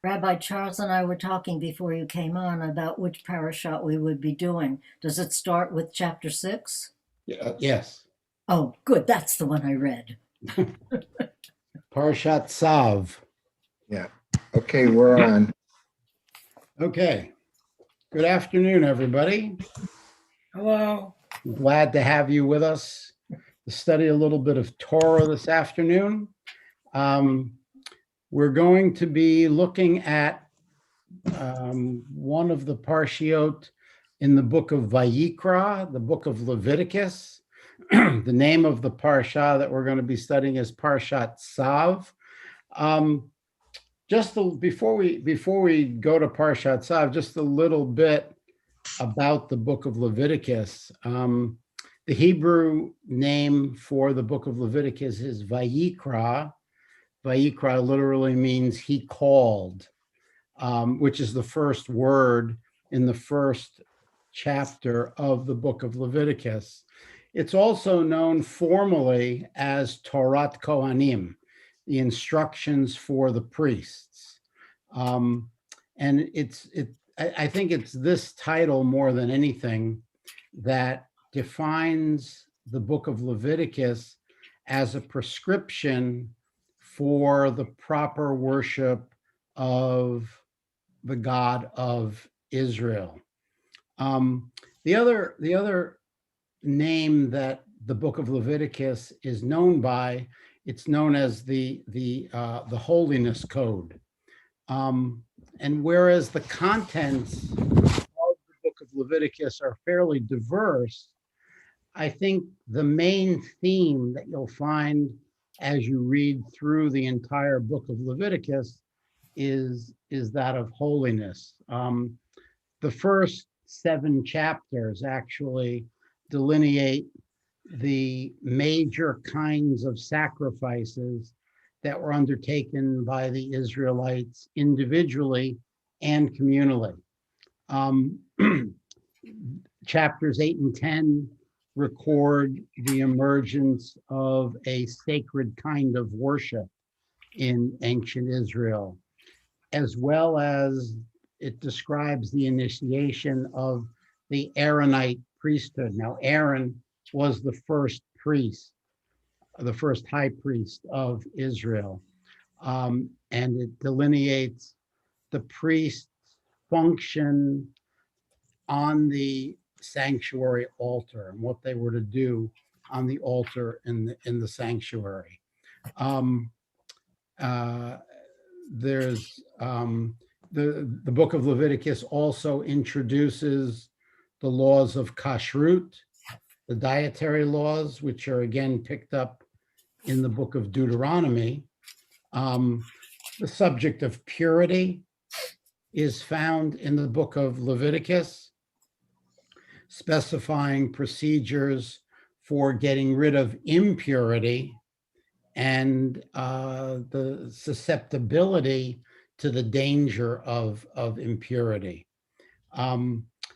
Rabbi Charles and I were talking before you came on about which parashat we would be doing. Does it start with chapter 6? Yes. Oh, good. That's the one I read. Parshat Tzav. Yeah. Okay, we're on. Okay. Good afternoon, everybody. Hello. Glad to have you with us to study a little bit of Torah this afternoon. We're going to be looking at one of the parshiot in the book of Vayikra, the book of Leviticus. The name of the parsha that we're going to be studying is Parshat Tzav. Before we go to Parshat Tzav, just a little bit about the book of Leviticus. The Hebrew name for the book of Leviticus is Vayikra. Vayikra literally means he called, which is the first word in the first chapter of the book of Leviticus. It's also known formally as Torat Kohanim, the instructions for the priests. And I think it's this title more than anything that defines the book of Leviticus as a prescription for the proper worship of the God of Israel. The other name that the book of Leviticus is known by, it's known as the Holiness Code. And whereas the contents of the book of Leviticus are fairly diverse, I think the main theme that you'll find as you read through the entire book of Leviticus is that of holiness. The first 7 chapters actually delineate the major kinds of sacrifices that were undertaken by the Israelites individually and communally. Chapters 8 and 10 record the emergence of a sacred kind of worship in ancient Israel, as well as it describes the initiation of the Aaronite priesthood. Now, Aaron was the first priest, the first high priest of Israel. And it delineates the priest's function on the sanctuary altar and what they were to do on the altar in the sanctuary. There's the book of Leviticus also introduces the laws of kashrut, the dietary laws, which are again picked up in the book of Deuteronomy. The subject of purity is found in the book of Leviticus, specifying procedures for getting rid of impurity and the susceptibility to the danger of impurity.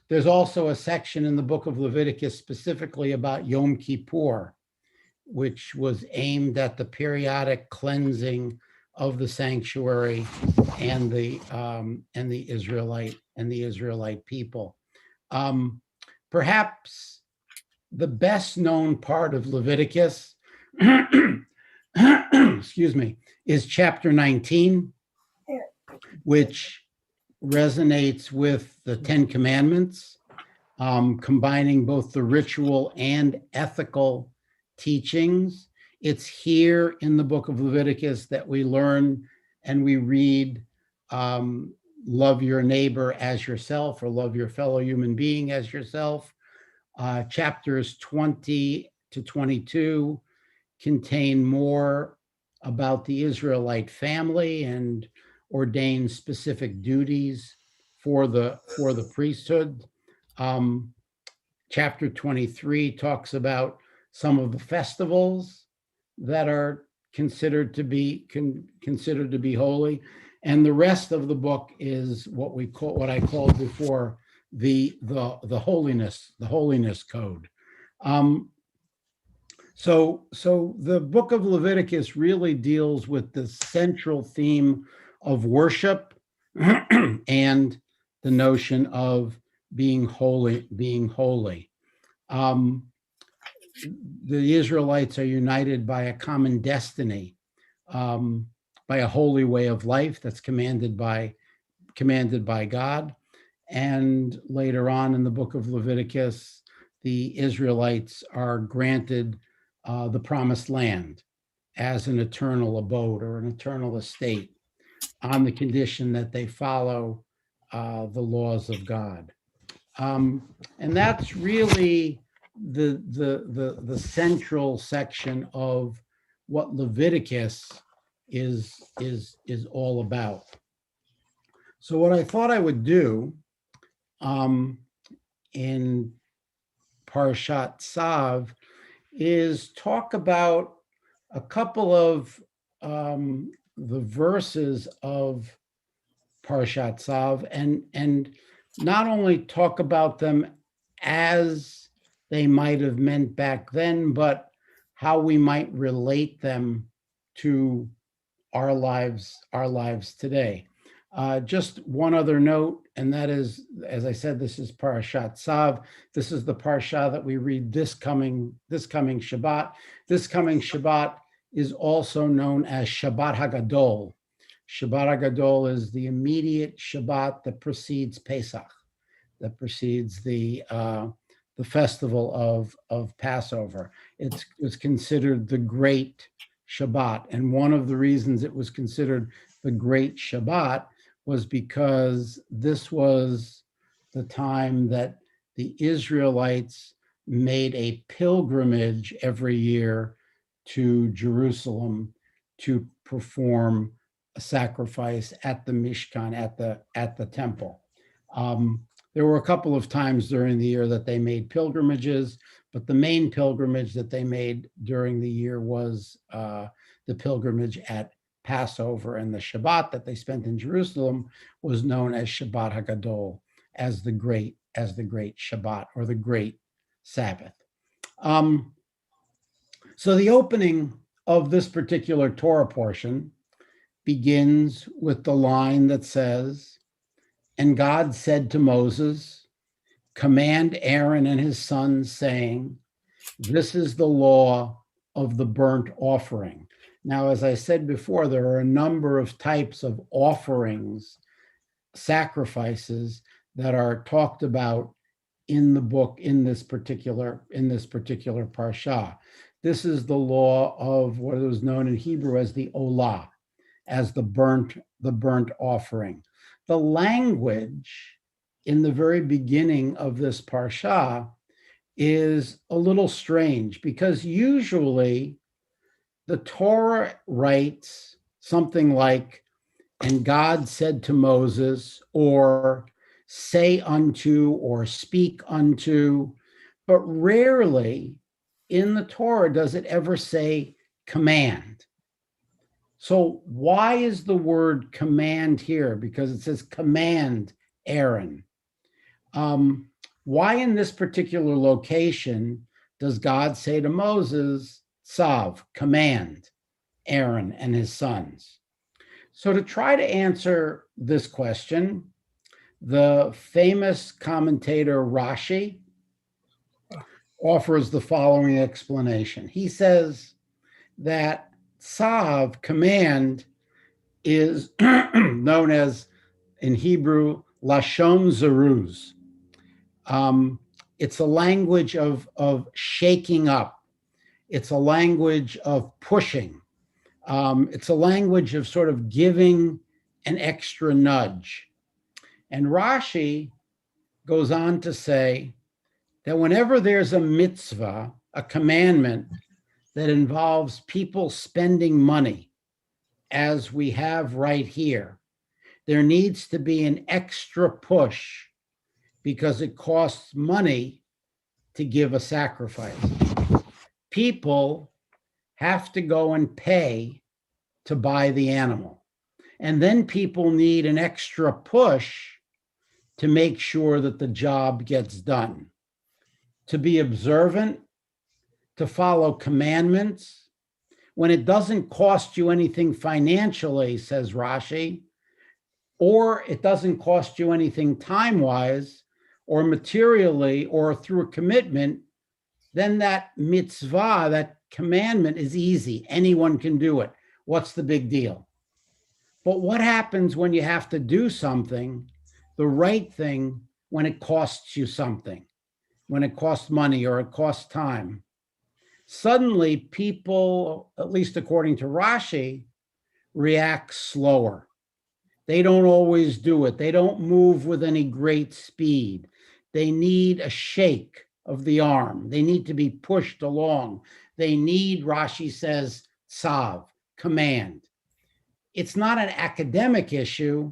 There's also a section in the book of Leviticus specifically about Yom Kippur, which was aimed at the periodic cleansing of the sanctuary and the Israelite people. Perhaps the best known part of Leviticus, excuse me, is chapter 19, which resonates with the 10 Commandments, combining both the ritual and ethical teachings. It's here in the book of Leviticus that we learn and we read, love your neighbor as yourself, or love your fellow human being as yourself. Chapters 20 to 22 contain more about the Israelite family and ordain specific duties for the priesthood. Chapter 23 talks about some of the festivals that are considered to be holy, and the rest of the book is what I called before the holiness code. So the book of Leviticus really deals with the central theme of worship and the notion of being holy, Um, the Israelites are united by a common destiny, by a holy way of life that's commanded by God. And later on in the book of Leviticus, the Israelites are granted the promised land as an eternal abode or an eternal estate on the condition that they follow the laws of God. And that's really the central section of what Leviticus is all about. So what I thought I would do in Parshat Tzav is talk about a couple of the verses of Parshat Tzav and not only talk about them as they might have meant back then, but how we might relate them to our lives today. Just one other note, and that is, as I said, this is Parashat Tzav. This is the parsha that we read this coming Shabbat. This coming Shabbat is also known as Shabbat Hagadol. Shabbat Hagadol is the immediate Shabbat that precedes Pesach, that precedes the festival of Passover. It was considered the great Shabbat, and one of the reasons it was considered the great Shabbat was because this was the time that the Israelites made a pilgrimage every year to Jerusalem to perform a sacrifice at the Mishkan, at the temple. There were a couple of times during the year that they made pilgrimages, but the main pilgrimage that they made during the year was the pilgrimage at Passover, and the Shabbat that they spent in Jerusalem was known as Shabbat Hagadol, as the great Shabbat, or the great Sabbath. So the opening of this particular Torah portion begins with the line that says, "And God said to Moses, command Aaron and his sons, saying, this is the law of the burnt offering." Now, as I said before, there are a number of types of offerings, sacrifices that are talked about in the book, in this particular parsha. This is the law of what was known in Hebrew as the olah, as the burnt offering. The language in the very beginning of this parsha is a little strange, because usually the Torah writes something like, "And God said to Moses," or "say unto," or "speak unto," but rarely in the Torah does it ever say command. So why is the word command here? Because it says command Aaron. Why in this particular location does God say to Moses, Tzav, command Aaron and his sons? So to try to answer this question, the famous commentator Rashi offers the following explanation. He says that Tzav, command, is known as, in Hebrew, Lashon Zeruz. It's a language of shaking up. It's a language of pushing. It's a language of sort of giving an extra nudge. And Rashi goes on to say that whenever there's a mitzvah, a commandment that involves people spending money, as we have right here, there needs to be an extra push because it costs money to give a sacrifice. People have to go and pay to buy the animal. And then people need an extra push to make sure that the job gets done. To be observant, to follow commandments. When it doesn't cost you anything financially, says Rashi, or it doesn't cost you anything time-wise or materially or through a commitment, then that mitzvah, that commandment is easy. Anyone can do it. What's the big deal? But what happens when you have to do something, the right thing, when it costs you something, when it costs money or it costs time? Suddenly people, at least according to Rashi, react slower. They don't always do it. They don't move with any great speed. They need a shake of the arm. They need to be pushed along. They need, Rashi says, tzav, command. It's not an academic issue.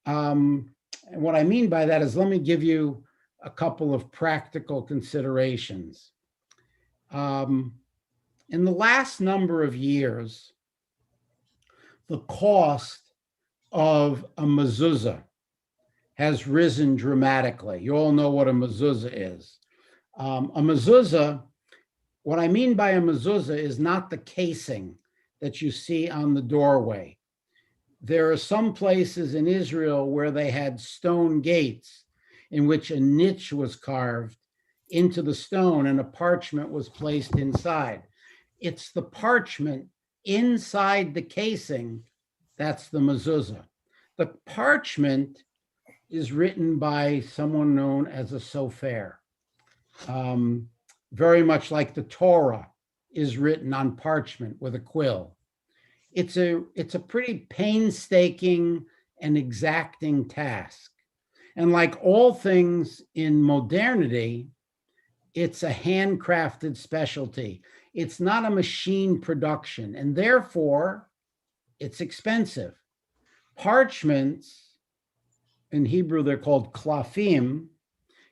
And what I mean by that is, let me give you a couple of practical considerations. In the last number of years, the cost of a mezuzah has risen dramatically. You all know what a mezuzah is. A mezuzah, what I mean by a mezuzah is not the casing that you see on the doorway. There are some places in Israel where they had stone gates in which a niche was carved into the stone and a parchment was placed inside. It's the parchment inside the casing that's the mezuzah. The parchment is written by someone known as a sofer. Very much like the Torah is written on parchment with a quill. It's a pretty painstaking and exacting task. And like all things in modernity, it's a handcrafted specialty. It's not a machine production, and therefore it's expensive. Parchments, in Hebrew, they're called klafim,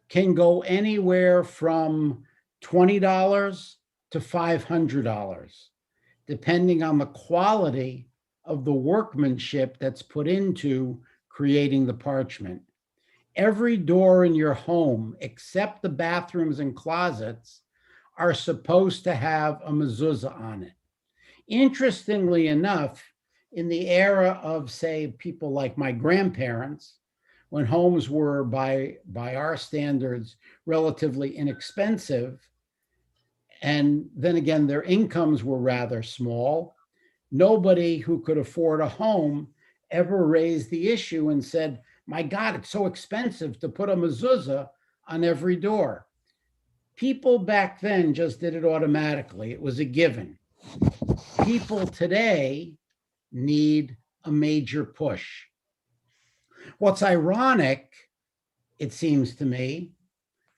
can go anywhere from $20 to $500, depending on the quality of the workmanship that's put into creating the parchment. Every door in your home, except the bathrooms and closets, are supposed to have a mezuzah on it. Interestingly enough, in the era of, say, people like my grandparents, when homes were, by our standards, relatively inexpensive, and then again, their incomes were rather small, nobody who could afford a home ever raised the issue and said, my God, it's so expensive to put a mezuzah on every door. People back then just did it automatically. It was a given. People today need a major push. What's ironic, it seems to me,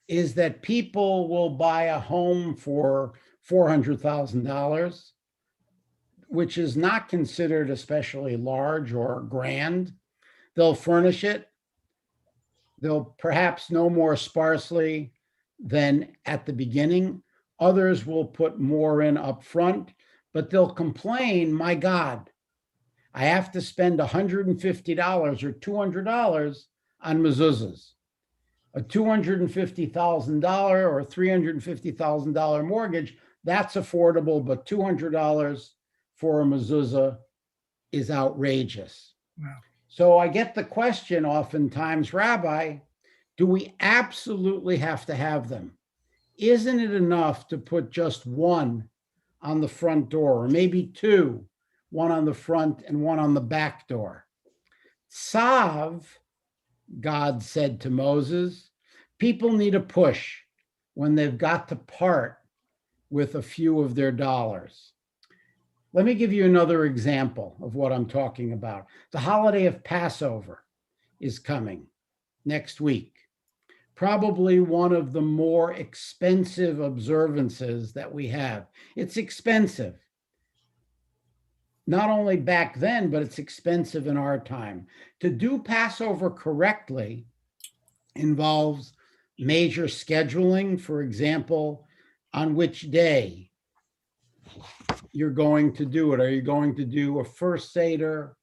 is that people will buy a home for $400,000, which is not considered especially large or grand. They'll furnish it. They'll perhaps no more sparsely than at the beginning. Others will put more in up front, but they'll complain, my God, I have to spend $150 or $200 on mezuzahs. A $250,000 or $350,000 mortgage, that's affordable, but $200 for a mezuzah is outrageous. Wow. So I get the question oftentimes, Rabbi, do we absolutely have to have them? Isn't it enough to put just one on the front door, or maybe two, one on the front and one on the back door? Tzav, God said to Moses, people need a push when they've got to part with a few of their dollars. Let me give you another example of what I'm talking about. The holiday of Passover is coming next week. Probably one of the more expensive observances that we have. It's expensive. Not only back then, but it's expensive in our time. To do Passover correctly involves major scheduling. For example, on which day you're going to do it. Are you going to do a first Seder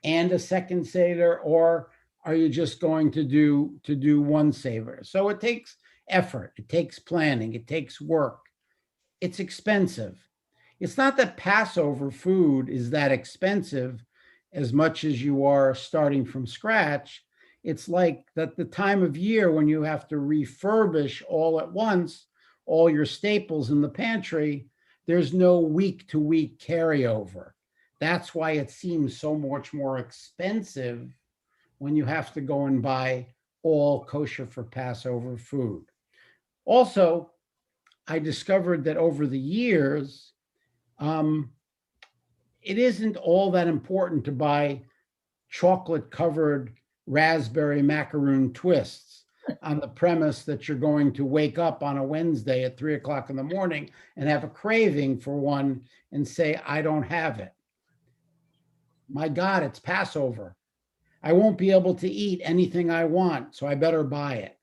and a second Seder, or are you just going to do one Seder? So it takes effort, it takes planning, it takes work. It's expensive. It's not that Passover food is that expensive. as much as you are starting from scratch. It's like that the time of year when you have to refurbish all at once all your staples in the pantry, there's no week to week carryover. That's why it seems so much more expensive when you have to go and buy all kosher for Passover food. Also, I discovered that over the years, it isn't all that important to buy chocolate covered raspberry macaroon twists on the premise that you're going to wake up on a Wednesday at 3 o'clock in the morning and have a craving for one and say, I don't have it. My God, it's Passover. I won't be able to eat anything I want, so I better buy it.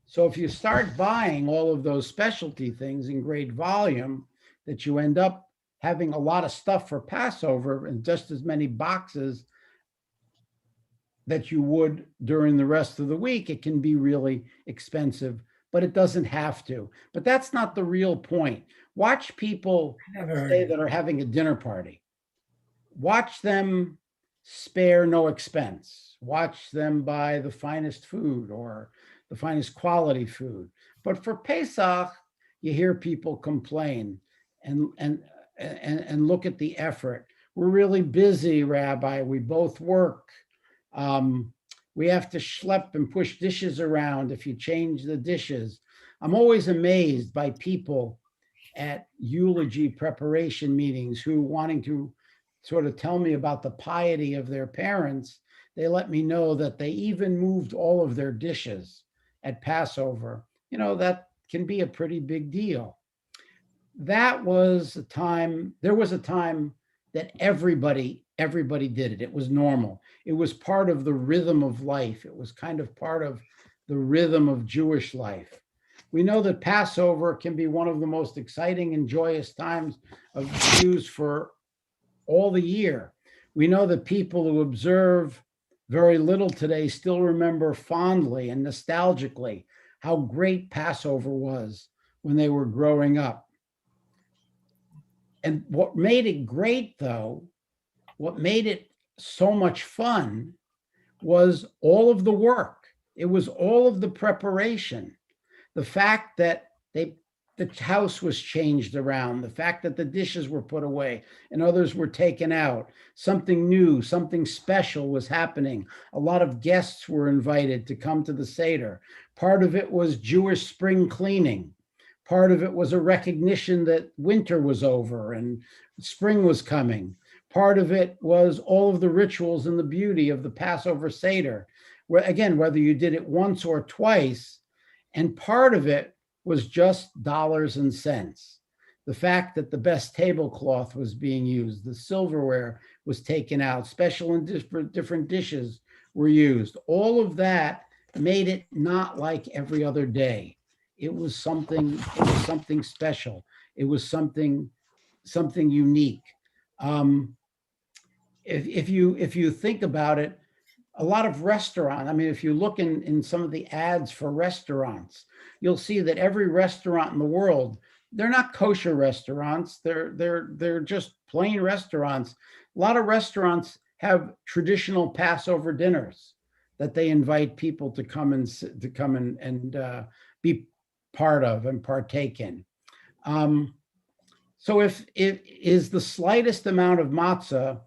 So if you start buying all of those specialty things in great volume, that you end up having a lot of stuff for Passover and just as many boxes that you would during the rest of the week, it can be really expensive, but it doesn't have to. But that's not the real point. Watch people say that are having a dinner party. Watch them spare no expense. Watch them buy the finest food or the finest quality food. But for Pesach, you hear people complain and look at the effort. We're really busy, Rabbi. We both work. We have to schlep and push dishes around if you change the dishes. I'm always amazed by people at eulogy preparation meetings who wanting to sort of tell me about the piety of their parents. They let me know that they even moved all of their dishes at Passover. You know, that can be a pretty big deal. That was a time, there was a time that everybody did it. It was normal. It was part of the rhythm of life. It was kind of part of the rhythm of Jewish life. We know that Passover can be one of the most exciting and joyous times of Jews for all the year. We know that people who observe very little today still remember fondly and nostalgically how great Passover was when they were growing up. And what made it great, though, what made it so much fun was all of the work. It was all of the preparation. The fact that the house was changed around, the fact that the dishes were put away and others were taken out, something new, something special was happening. A lot of guests were invited to come to the Seder. Part of it was Jewish spring cleaning. Part of it was a recognition that winter was over and spring was coming. Part of it was all of the rituals and the beauty of the Passover Seder, where again, whether you did it once or twice, and part of it was just dollars and cents. The fact that the best tablecloth was being used, the silverware was taken out, special and different dishes were used. All of that made it not like every other day. It was something special. It was something unique. If you think about it, a lot of restaurants, I mean, if you look in some of the ads for restaurants, you'll see that every restaurant in the world, they're not kosher restaurants. They're just plain restaurants. A lot of restaurants have traditional Passover dinners that they invite people to come and be part of and partake in. So if it is the slightest amount of matzah,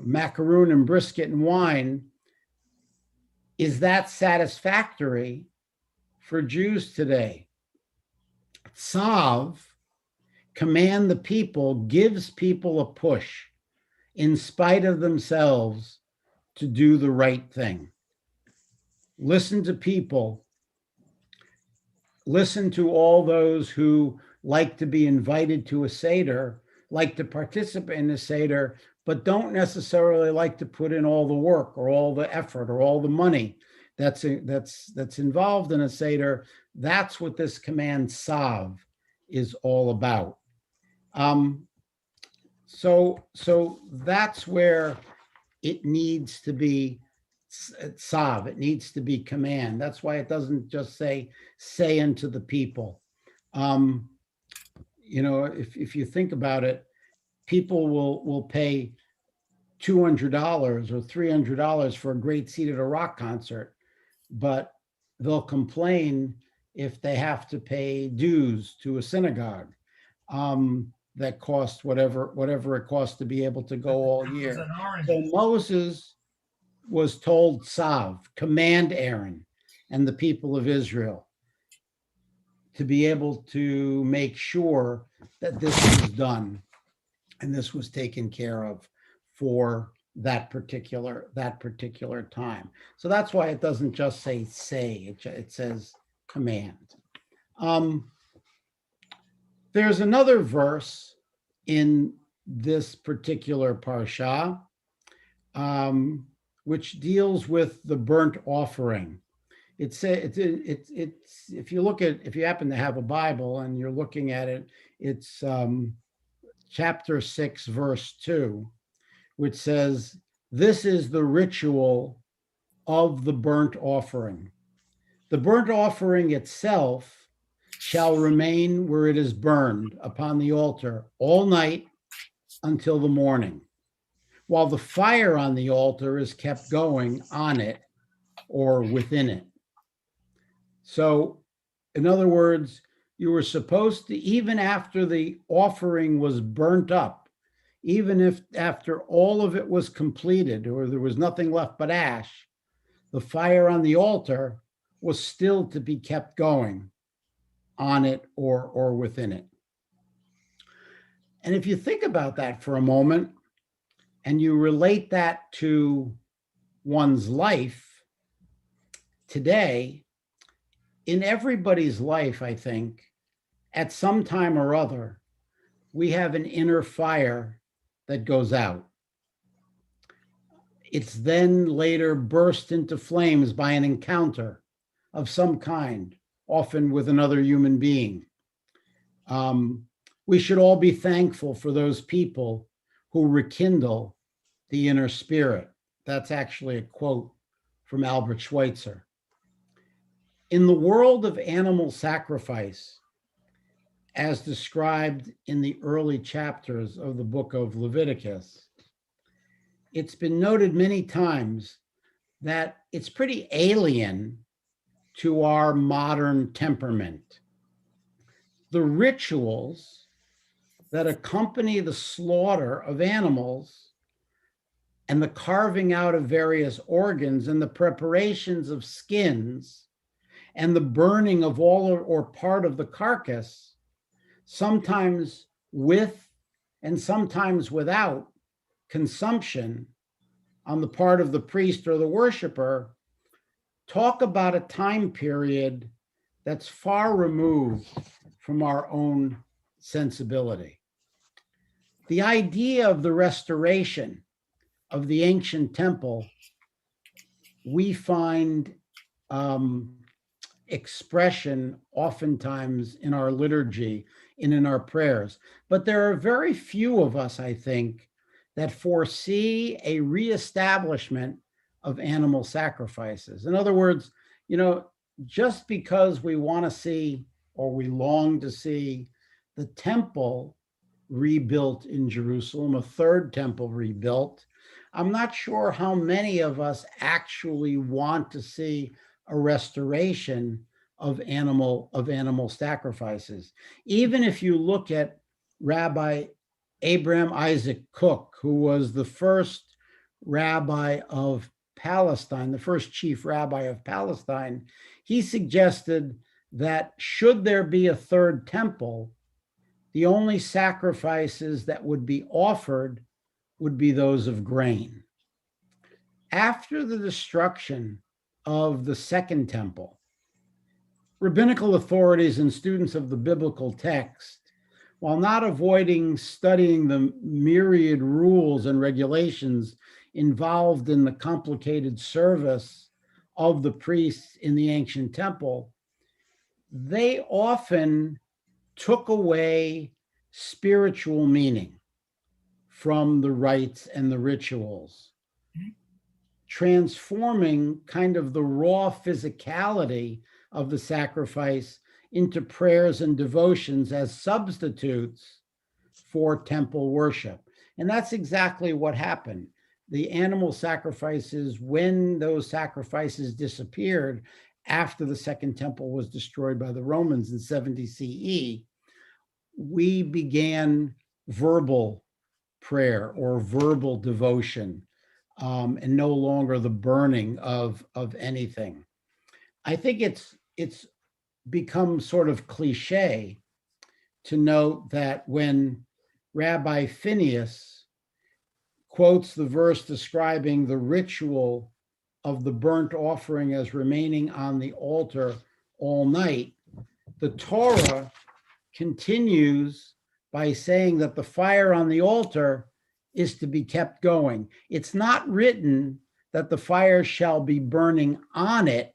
macaroon and brisket and wine, is that satisfactory for Jews today? Tzav, command the people, gives people a push in spite of themselves to do the right thing. Listen to people. Listen to all those who like to be invited to a Seder, like to participate in a Seder, but don't necessarily like to put in all the work or all the effort or all the money that's involved in a Seder. That's what this command Tzav is all about. So that's where it needs to be Tzav. It needs to be command. That's why it doesn't just say unto the people. You know, if you think about it, people will pay $200 or $300 for a great seat at a rock concert, but they'll complain if they have to pay dues to a synagogue that cost whatever it costs to be able to go all year. So Moses was told, Sav, command Aaron and the people of Israel to be able to make sure that this was done and this was taken care of for that particular time. So that's why it doesn't just say, it says command. There's another verse in this particular parsha, which deals with the burnt offering. It's if you happen to have a Bible and you're looking at it, it's chapter 6, verse 2, which says, "This is the ritual of the burnt offering. The burnt offering itself shall remain where it is burned upon the altar all night until the morning, while the fire on the altar is kept going on it or within it." So, in other words, you were supposed to, even after the offering was burnt up, even if after all of it was completed or there was nothing left but ash, the fire on the altar was still to be kept going on it or within it. And if you think about that for a moment and you relate that to one's life today, in everybody's life, I think, at some time or other, we have an inner fire that goes out. It's then later burst into flames by an encounter of some kind, often with another human being. We should all be thankful for those people who rekindle the inner spirit. That's actually a quote from Albert Schweitzer. In the world of animal sacrifice, as described in the early chapters of the book of Leviticus, it's been noted many times that it's pretty alien to our modern temperament. The rituals that accompany the slaughter of animals and the carving out of various organs and the preparations of skins and the burning of all or part of the carcass, sometimes with and sometimes without consumption on the part of the priest or the worshiper, talk about a time period that's far removed from our own sensibility. The idea of the restoration of the ancient temple, we find expression oftentimes in our liturgy and in our prayers. But there are very few of us, I think, that foresee a reestablishment of animal sacrifices. In other words, just because we want to see or we long to see the temple rebuilt in Jerusalem, a third temple rebuilt, I'm not sure how many of us actually want to see a restoration of animal sacrifices. Even if you look at Rabbi Abraham Isaac Kook, who was the first rabbi of Palestine, the first chief rabbi of Palestine, he suggested that should there be a third temple, the only sacrifices that would be offered would be those of grain. After the destruction of the second temple, rabbinical authorities and students of the biblical text, while not avoiding studying the myriad rules and regulations involved in the complicated service of the priests in the ancient temple, they often took away spiritual meaning from the rites and the rituals, transforming kind of the raw physicality of the sacrifice into prayers and devotions as substitutes for temple worship. And that's exactly what happened. the animal sacrifices, when those sacrifices disappeared after the Second Temple was destroyed by the Romans in 70 CE, we began verbal prayer or verbal devotion, and no longer the burning of anything. I think it's become sort of cliche to note that when Rabbi Phineas quotes the verse describing the ritual of the burnt offering as remaining on the altar all night, the Torah continues by saying that the fire on the altar is to be kept going. It's not written that the fire shall be burning on it.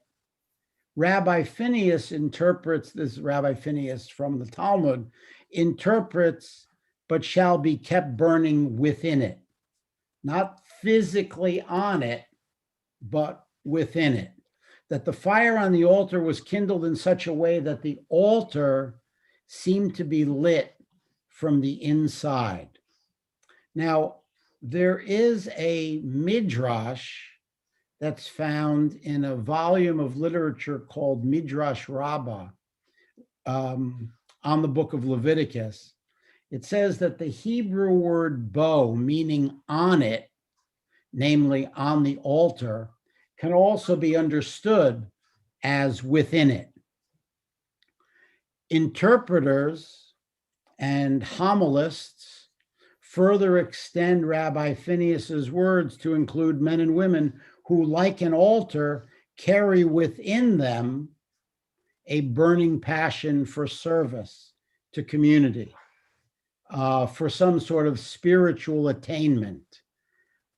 Rabbi Phineas interprets this, Rabbi Phineas from the Talmud interprets, but shall be kept burning within it, not physically on it, but within it. That the fire on the altar was kindled in such a way that the altar seemed to be lit from the inside. Now, there is a midrash that's found in a volume of literature called Midrash Rabbah, on the book of Leviticus. It says that the Hebrew word bo, meaning on it, namely on the altar, can also be understood as within it. Interpreters and homilists further extend Rabbi Phineas's words to include men and women who, like an altar, carry within them a burning passion for service to community, for some sort of spiritual attainment,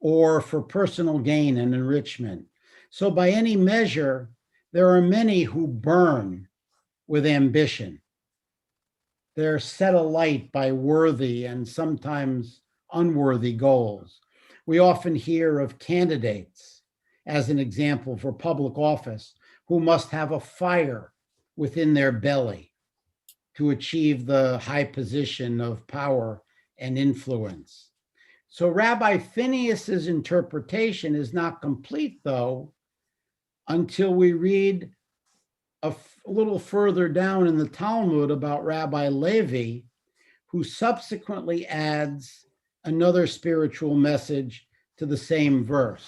or for personal gain and enrichment. So by any measure, there are many who burn with ambition. They're set alight by worthy and sometimes unworthy goals. We often hear of candidates, as an example, for public office, who must have a fire within their belly to achieve the high position of power and influence. So Rabbi Phineas's interpretation is not complete, though, until we read a little further down in the Talmud about Rabbi Levi, who subsequently adds another spiritual message to the same verse.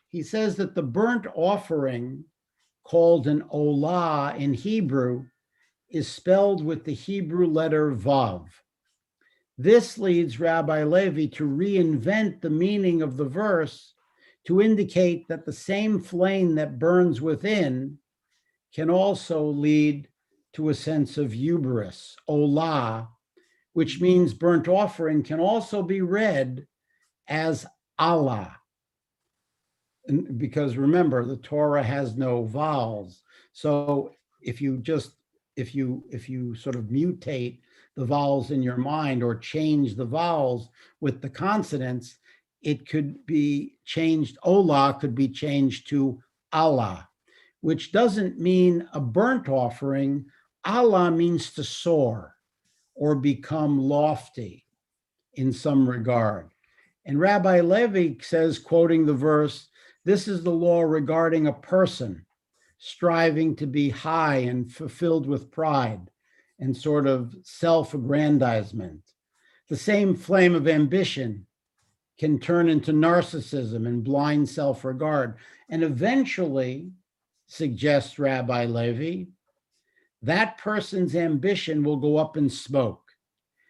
He says that the burnt offering, called an olah in Hebrew, is spelled with the Hebrew letter vav. This leads Rabbi Levi to reinvent the meaning of the verse to indicate that the same flame that burns within can also lead to a sense of hubris, olah, which means burnt offering can also be read as Allah. And because remember, the Torah has no vowels. So if you sort of mutate the vowels in your mind or change the vowels with the consonants, it could be changed, olah could be changed to Allah, which doesn't mean a burnt offering. Allah means to soar or become lofty in some regard. And Rabbi Levi says, quoting the verse, this is the law regarding a person striving to be high and fulfilled with pride and sort of self-aggrandizement. The same flame of ambition can turn into narcissism and blind self-regard. And eventually, suggests Rabbi Levi, that person's ambition will go up in smoke,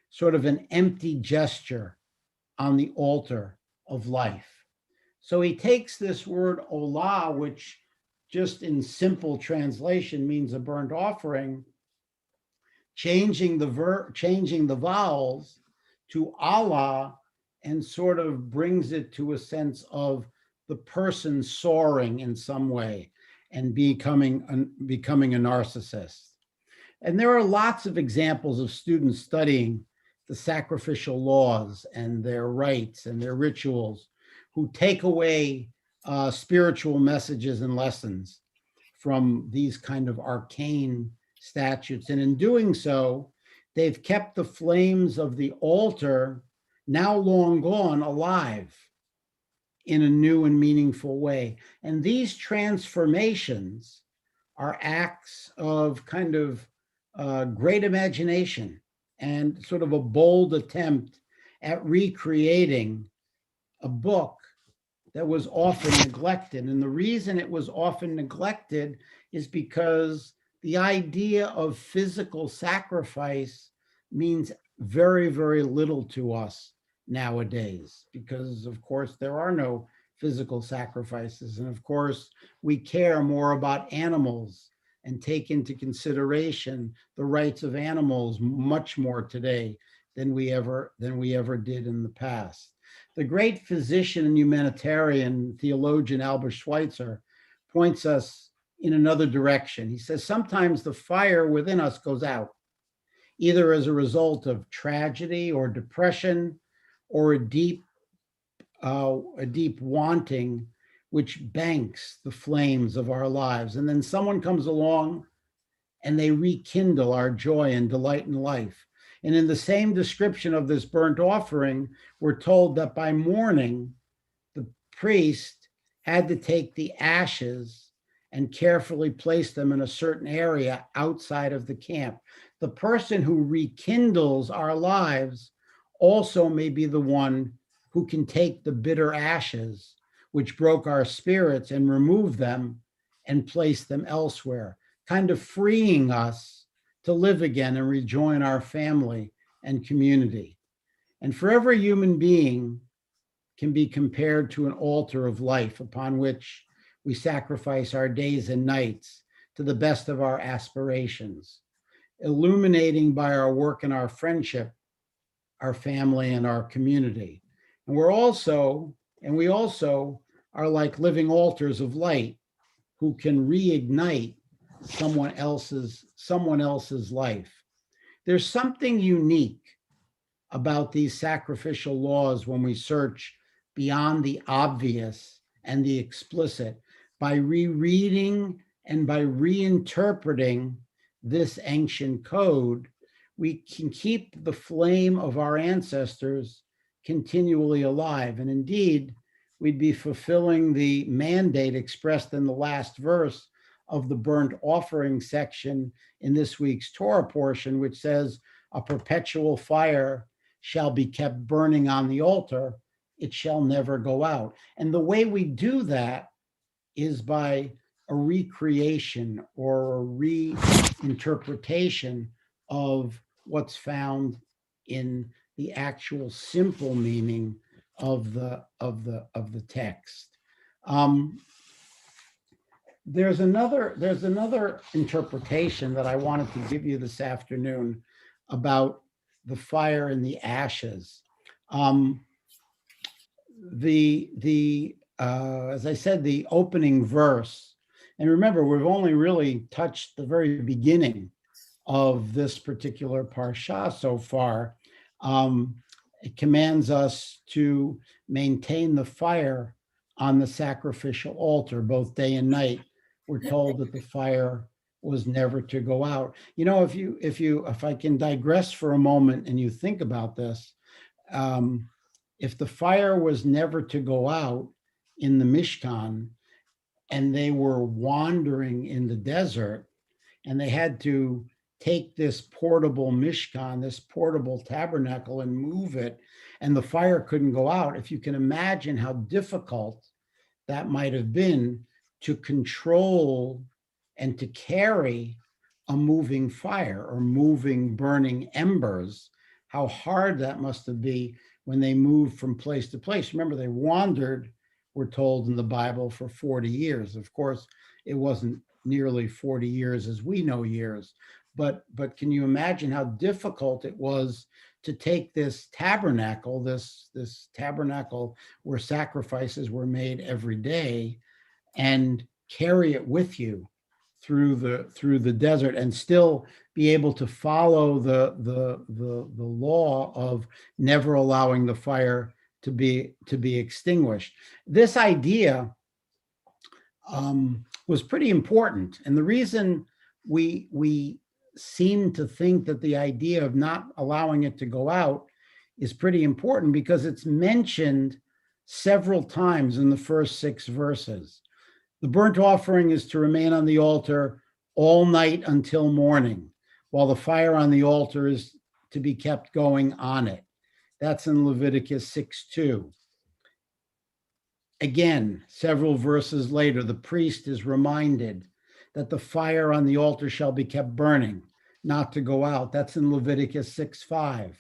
sort of an empty gesture on the altar of life. So he takes this word olah, which just in simple translation means a burnt offering, changing the vowels to Allah, and sort of brings it to a sense of the person soaring in some way and becoming a narcissist. And there are lots of examples of students studying the sacrificial laws and their rites and their rituals who take away spiritual messages and lessons from these kind of arcane statutes. And in doing so, they've kept the flames of the altar, now long gone, alive in a new and meaningful way. And these transformations are acts of kind of great imagination and sort of a bold attempt at recreating a book that was often neglected. And the reason it was often neglected is because the idea of physical sacrifice means very, very little to us nowadays, because of course there are no physical sacrifices. And of course, we care more about animals and take into consideration the rights of animals much more today than we ever did in the past. The great physician and humanitarian theologian Albert Schweitzer points us in another direction. He says, sometimes the fire within us goes out, either as a result of tragedy or depression or a deep wanting which banks the flames of our lives. And then someone comes along and they rekindle our joy and delight in life. And in the same description of this burnt offering, we're told that by morning, the priest had to take the ashes and carefully place them in a certain area outside of the camp. The person who rekindles our lives also may be the one who can take the bitter ashes which broke our spirits and remove them and place them elsewhere, kind of freeing us to live again and rejoin our family and community. And for every human being can be compared to an altar of life upon which we sacrifice our days and nights to the best of our aspirations, illuminating by our work and our friendship, our family and our community. And we also are like living altars of light who can reignite someone else's life. There's something unique about these sacrificial laws when we search beyond the obvious and the explicit by rereading and by reinterpreting this ancient code. We can keep the flame of our ancestors continually alive. And indeed, we'd be fulfilling the mandate expressed in the last verse of the burnt offering section in this week's Torah portion, which says, a perpetual fire shall be kept burning on the altar, it shall never go out. And the way we do that is by a recreation or a reinterpretation of what's found in the actual simple meaning of the text. There's another interpretation that I wanted to give you this afternoon about the fire and the ashes. As I said, the opening verse, and remember, we've only really touched the very beginning of this particular parsha so far. It commands us to maintain the fire on the sacrificial altar, both day and night. We're told that the fire was never to go out. You know, if I can digress for a moment and you think about this, if the fire was never to go out in the Mishkan and they were wandering in the desert and they had to take this portable Mishkan, this portable tabernacle and move it, and the fire couldn't go out, if you can imagine how difficult that might have been to control and to carry a moving fire or moving burning embers, how hard that must have been when they moved from place to place. Remember, they wandered, we're told in the Bible, for 40 years. Of course, it wasn't nearly 40 years as we know years, but can you imagine how difficult it was to take this tabernacle, this tabernacle where sacrifices were made every day, and carry it with you through the desert and still be able to follow the law of never allowing the fire to be extinguished. This idea was pretty important, and the reason we seem to think that the idea of not allowing it to go out is pretty important because it's mentioned several times in the first 6 verses. The burnt offering is to remain on the altar all night until morning, while the fire on the altar is to be kept going on it. That's in Leviticus 6:2. Again, several verses later, the priest is reminded that the fire on the altar shall be kept burning, not to go out. That's in Leviticus 6:5.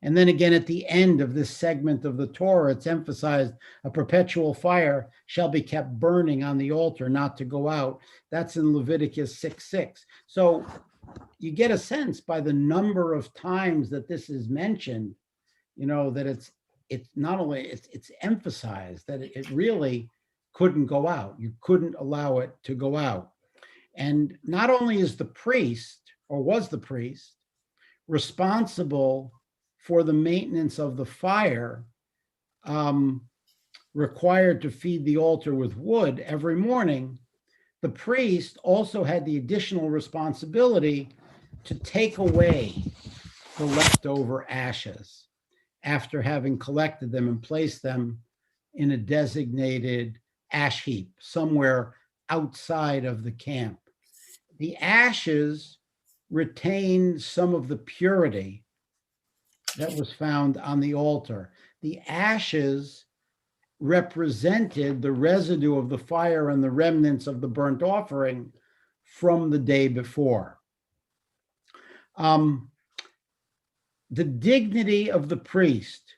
And then again, at the end of this segment of the Torah, it's emphasized a perpetual fire shall be kept burning on the altar, not to go out. That's in Leviticus 6:6. So you get a sense by the number of times that this is mentioned, that it's not only, it's emphasized that it really couldn't go out. You couldn't allow it to go out. And not only is the priest, or was the priest, responsible for the maintenance of the fire, required to feed the altar with wood every morning, the priest also had the additional responsibility to take away the leftover ashes after having collected them and placed them in a designated ash heap somewhere outside of the camp. The ashes retained some of the purity that was found on the altar. The ashes represented the residue of the fire and the remnants of the burnt offering from the day before. The dignity of the priest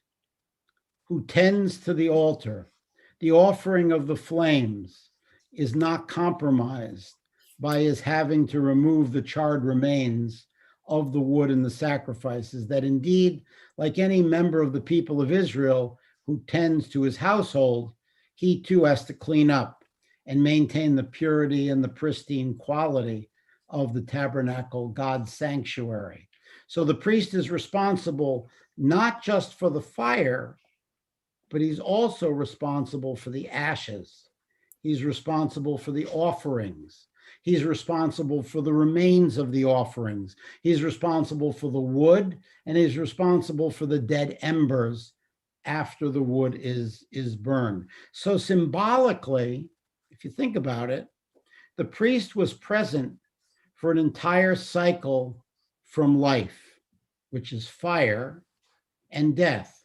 who tends to the altar, the offering of the flames, is not compromised by his having to remove the charred remains of the wood and the sacrifices, that indeed, like any member of the people of Israel who tends to his household, he too has to clean up and maintain the purity and the pristine quality of the tabernacle, God's sanctuary. So the priest is responsible not just for the fire, but he's also responsible for the ashes. He's responsible for the offerings. He's responsible for the remains of the offerings. He's responsible for the wood, and he's responsible for the dead embers after the wood is burned. So symbolically, if you think about it, the priest was present for an entire cycle from life, which is fire, and death,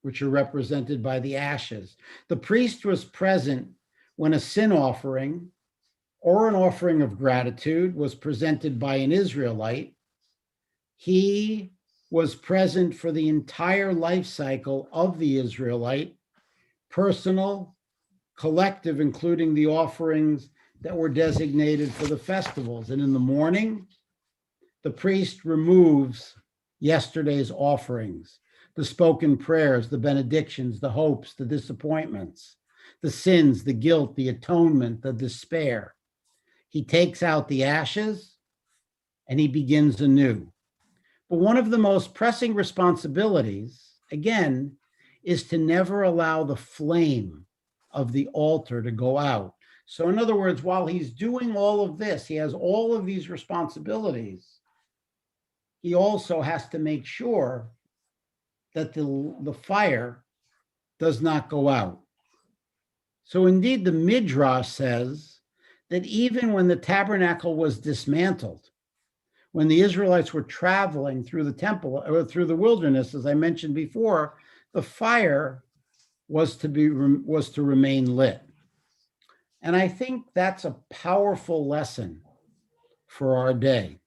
which are represented by the ashes. The priest was present when a sin offering or an offering of gratitude was presented by an Israelite. He was present for the entire life cycle of the Israelite, personal, collective, including the offerings that were designated for the festivals. And in the morning, the priest removes yesterday's offerings, the spoken prayers, the benedictions, the hopes, the disappointments, the sins, the guilt, the atonement, the despair. He takes out the ashes and he begins anew. But one of the most pressing responsibilities, again, is to never allow the flame of the altar to go out. So in other words, while he's doing all of this, he has all of these responsibilities, he also has to make sure that the fire does not go out. So indeed, the Midrash says that even when the tabernacle was dismantled, when the Israelites were traveling through the temple or through the wilderness, as I mentioned before, the fire was to remain lit. And I think that's a powerful lesson for our day.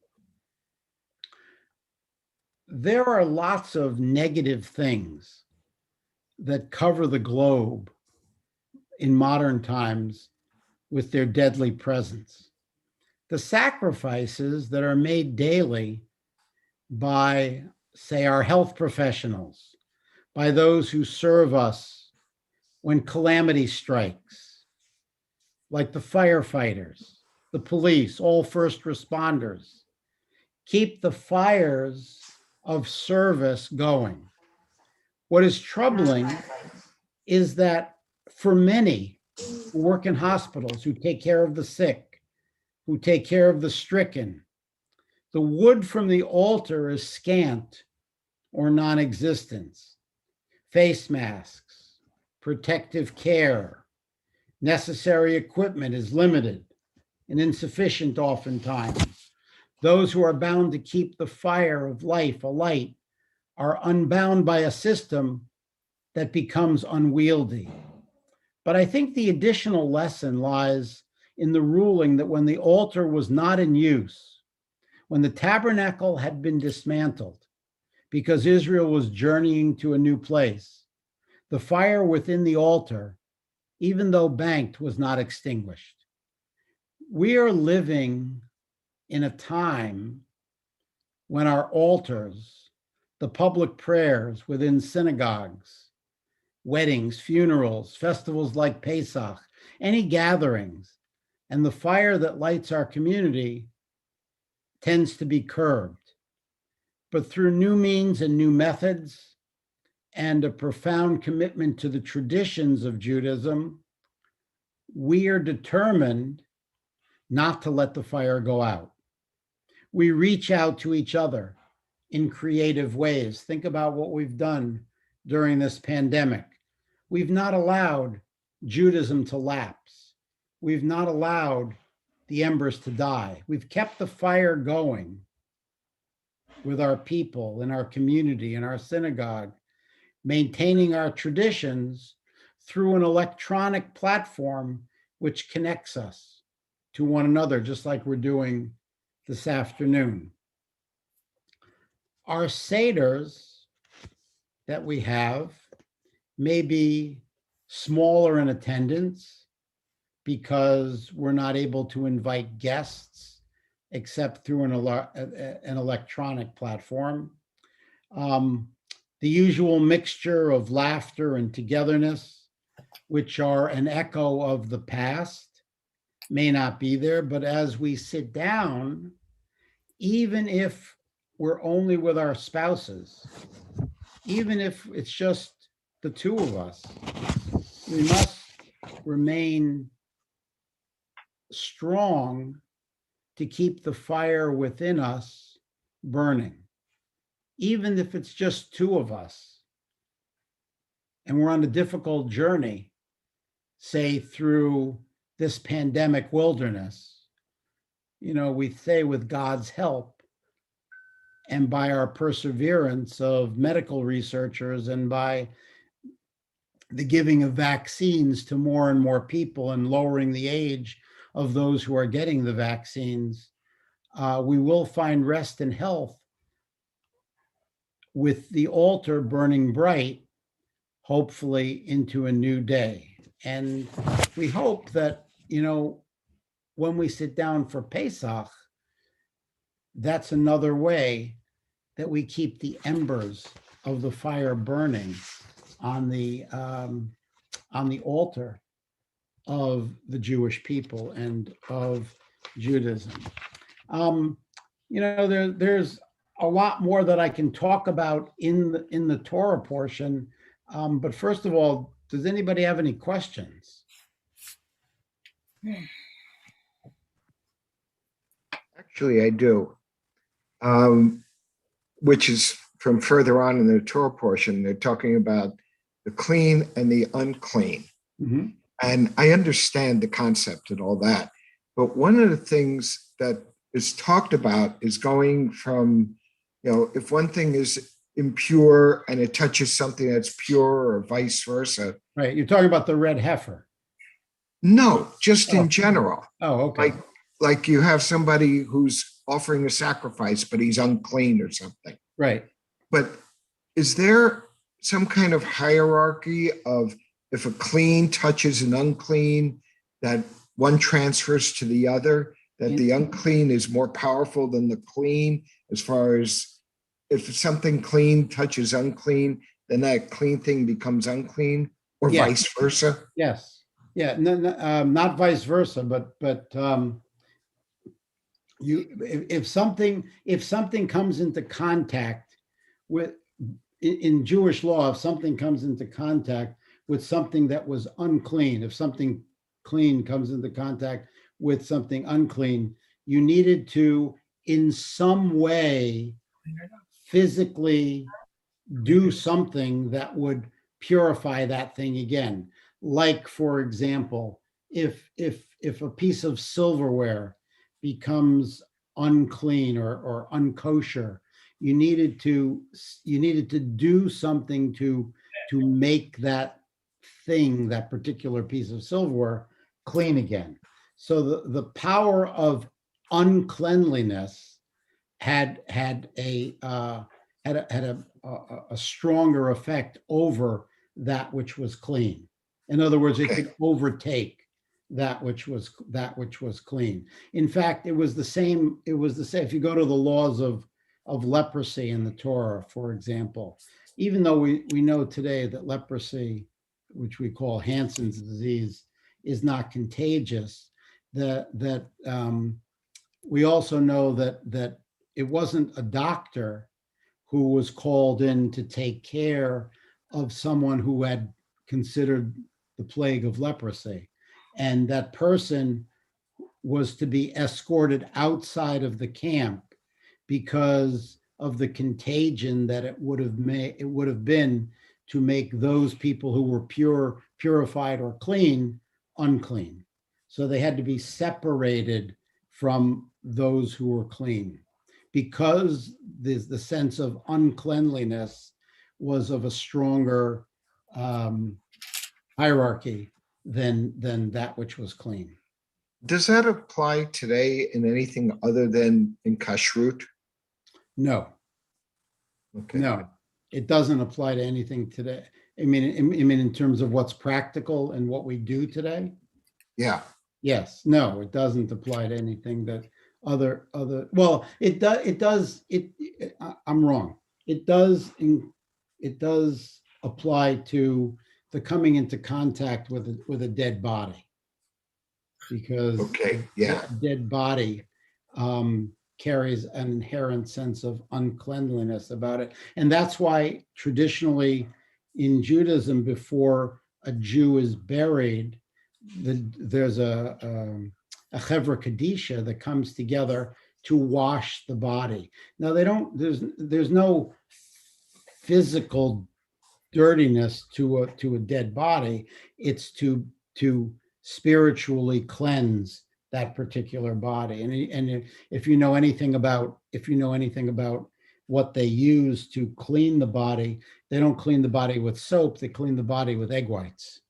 There are lots of negative things that cover the globe in modern times with their deadly presence. The sacrifices that are made daily by, say, our health professionals, by those who serve us when calamity strikes, like the firefighters, the police, all first responders, keep the fires of service going. What is troubling is that for many who work in hospitals, who take care of the sick, who take care of the stricken, the wood from the altar is scant or non-existent. Face masks, protective care, necessary equipment is limited and insufficient oftentimes. Those who are bound to keep the fire of life alight are unbound by a system that becomes unwieldy. But I think the additional lesson lies in the ruling that when the altar was not in use, when the tabernacle had been dismantled because Israel was journeying to a new place, the fire within the altar, even though banked, was not extinguished. We are living in a time when our altars, the public prayers within synagogues, weddings, funerals, festivals like Pesach, any gatherings, and the fire that lights our community tends to be curbed. But through new means and new methods, and a profound commitment to the traditions of Judaism, we are determined not to let the fire go out. We reach out to each other in creative ways. Think about what we've done during this pandemic. We've not allowed Judaism to lapse. We've not allowed the embers to die. We've kept the fire going with our people, in our community, in our synagogue, maintaining our traditions through an electronic platform which connects us to one another, just like we're doing this afternoon. Our seders that we have may be smaller in attendance because we're not able to invite guests except through an electronic platform. The usual mixture of laughter and togetherness, which are an echo of the past, may not be there, but as we sit down, even if we're only with our spouses, even if it's just the two of us, we must remain strong to keep the fire within us burning, even if it's just two of us. And we're on a difficult journey, say through this pandemic wilderness. You know, we say with God's help and by our perseverance of medical researchers and by the giving of vaccines to more and more people and lowering the age of those who are getting the vaccines, we will find rest and health with the altar burning bright, hopefully into a new day. And we hope that, you know, when we sit down for Pesach, that's another way that we keep the embers of the fire burning on the altar of the Jewish people and of Judaism. You know, there's a lot more that I can talk about in the Torah portion, but first of all, does anybody have any questions? Actually, I do. Which is from further on in the Torah portion, they're talking about the clean and the unclean. Mm-hmm. And I understand the concept and all that. But one of the things that is talked about is going from, you know, if one thing is impure and it touches something that's pure or vice versa. Right. You're talking about the red heifer. No, just in general. Oh, okay. Like you have somebody who's offering a sacrifice, but he's unclean or something. Right. But is there some kind of hierarchy of if a clean touches an unclean, that one transfers to the other, that the unclean is more powerful than the clean, as far as if something clean touches unclean, then that clean thing becomes unclean, or vice versa? Yes. Yeah. No, not vice versa, but if something comes into contact with, in Jewish law, if something comes into contact with something that was unclean, if something clean comes into contact with something unclean, you needed to, in some way, physically do something that would purify that thing again. Like, for example, if a piece of silverware becomes unclean or unkosher, you needed to do something to make that thing, that particular piece of silverware, clean again. So the power of uncleanliness had a stronger effect over that which was clean. In other words, it Okay. could overtake that which was clean. In fact, it was the same. It was the same. If you go to the laws of leprosy in the Torah, for example, even though we know today that leprosy, which we call Hansen's disease, is not contagious, that we also know that it wasn't a doctor who was called in to take care of someone who had considered the plague of leprosy. And that person was to be escorted outside of the camp because of the contagion that it would have been to make those people who were purified or clean, unclean. So they had to be separated from those who were clean, because the sense of uncleanliness was of a stronger hierarchy than that which was clean. Does that apply today in anything other than in kashrut? No, Okay. no, it doesn't apply to anything today. I mean, in terms of what's practical and what we do today. Yeah. Yes, no, it doesn't apply to anything that other, well, it does, I'm wrong. It does apply to the coming into contact with a dead body. Because Okay. Yeah. a dead body carries an inherent sense of uncleanliness about it. And that's why traditionally in Judaism, before a Jew is buried, there's a Chevra Kadisha that comes together to wash the body. Now there's no physical dirtiness to a dead body. It's to spiritually cleanse that particular body. And if you know anything about what they use to clean the body, they don't clean the body with soap, they clean the body with egg whites,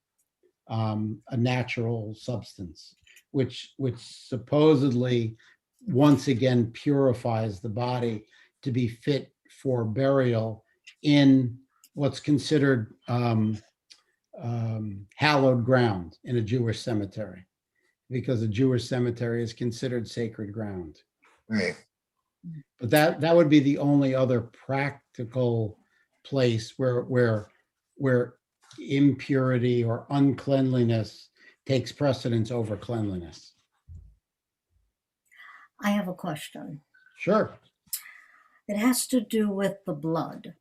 a natural substance, which supposedly once again purifies the body to be fit for burial in what's considered hallowed ground in a Jewish cemetery, because a Jewish cemetery is considered sacred ground. Right. But that would be the only other practical place where impurity or uncleanliness takes precedence over cleanliness. I have a question. Sure. It has to do with the blood.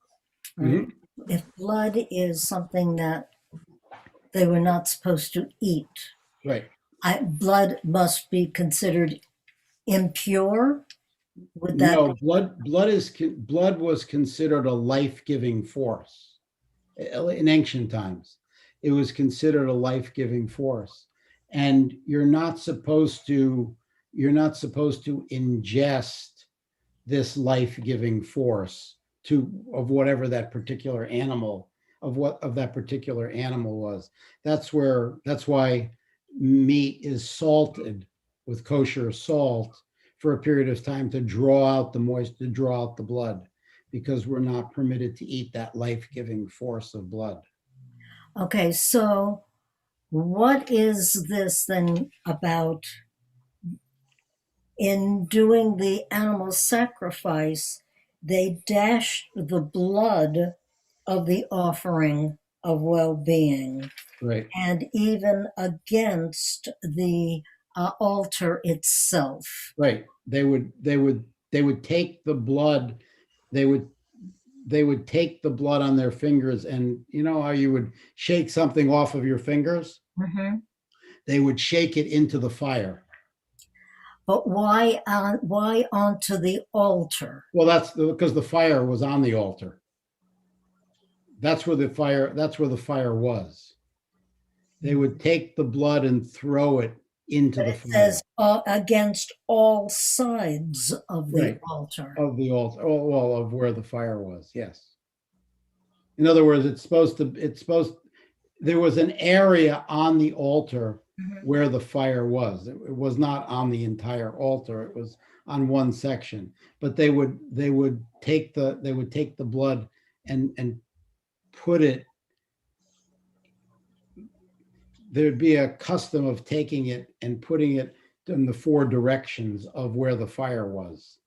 Right? If blood is something that they were not supposed to eat, Right. Blood must be considered impure. Would that No, blood was considered a life-giving force in ancient times. It was considered a life-giving force, and you're not supposed to ingest this life-giving force of whatever that particular animal was. That's why meat is salted with kosher salt for a period of time to draw out the blood, because we're not permitted to eat that life-giving force of blood. Okay, so what is this then about? In doing the animal sacrifice, they dashed the blood of the offering of well-being, Right. and even against the altar itself. Right. They would take the blood. They would take the blood on their fingers, and you know how you would shake something off of your fingers? Mm-hmm. They would shake it into the fire. But why onto the altar? Well, that's because the fire was on the altar. That's where the fire was. They would take the blood and throw it into But the it fire says against all sides of the Right. altar. of the altar, well, of where the fire was. Yes. In other words, there was an area on the altar Mhm. where the fire was. It was not on the entire altar. It was on one section. But they would take the blood and put it. There'd be a custom of taking it and putting it in the four directions of where the fire was,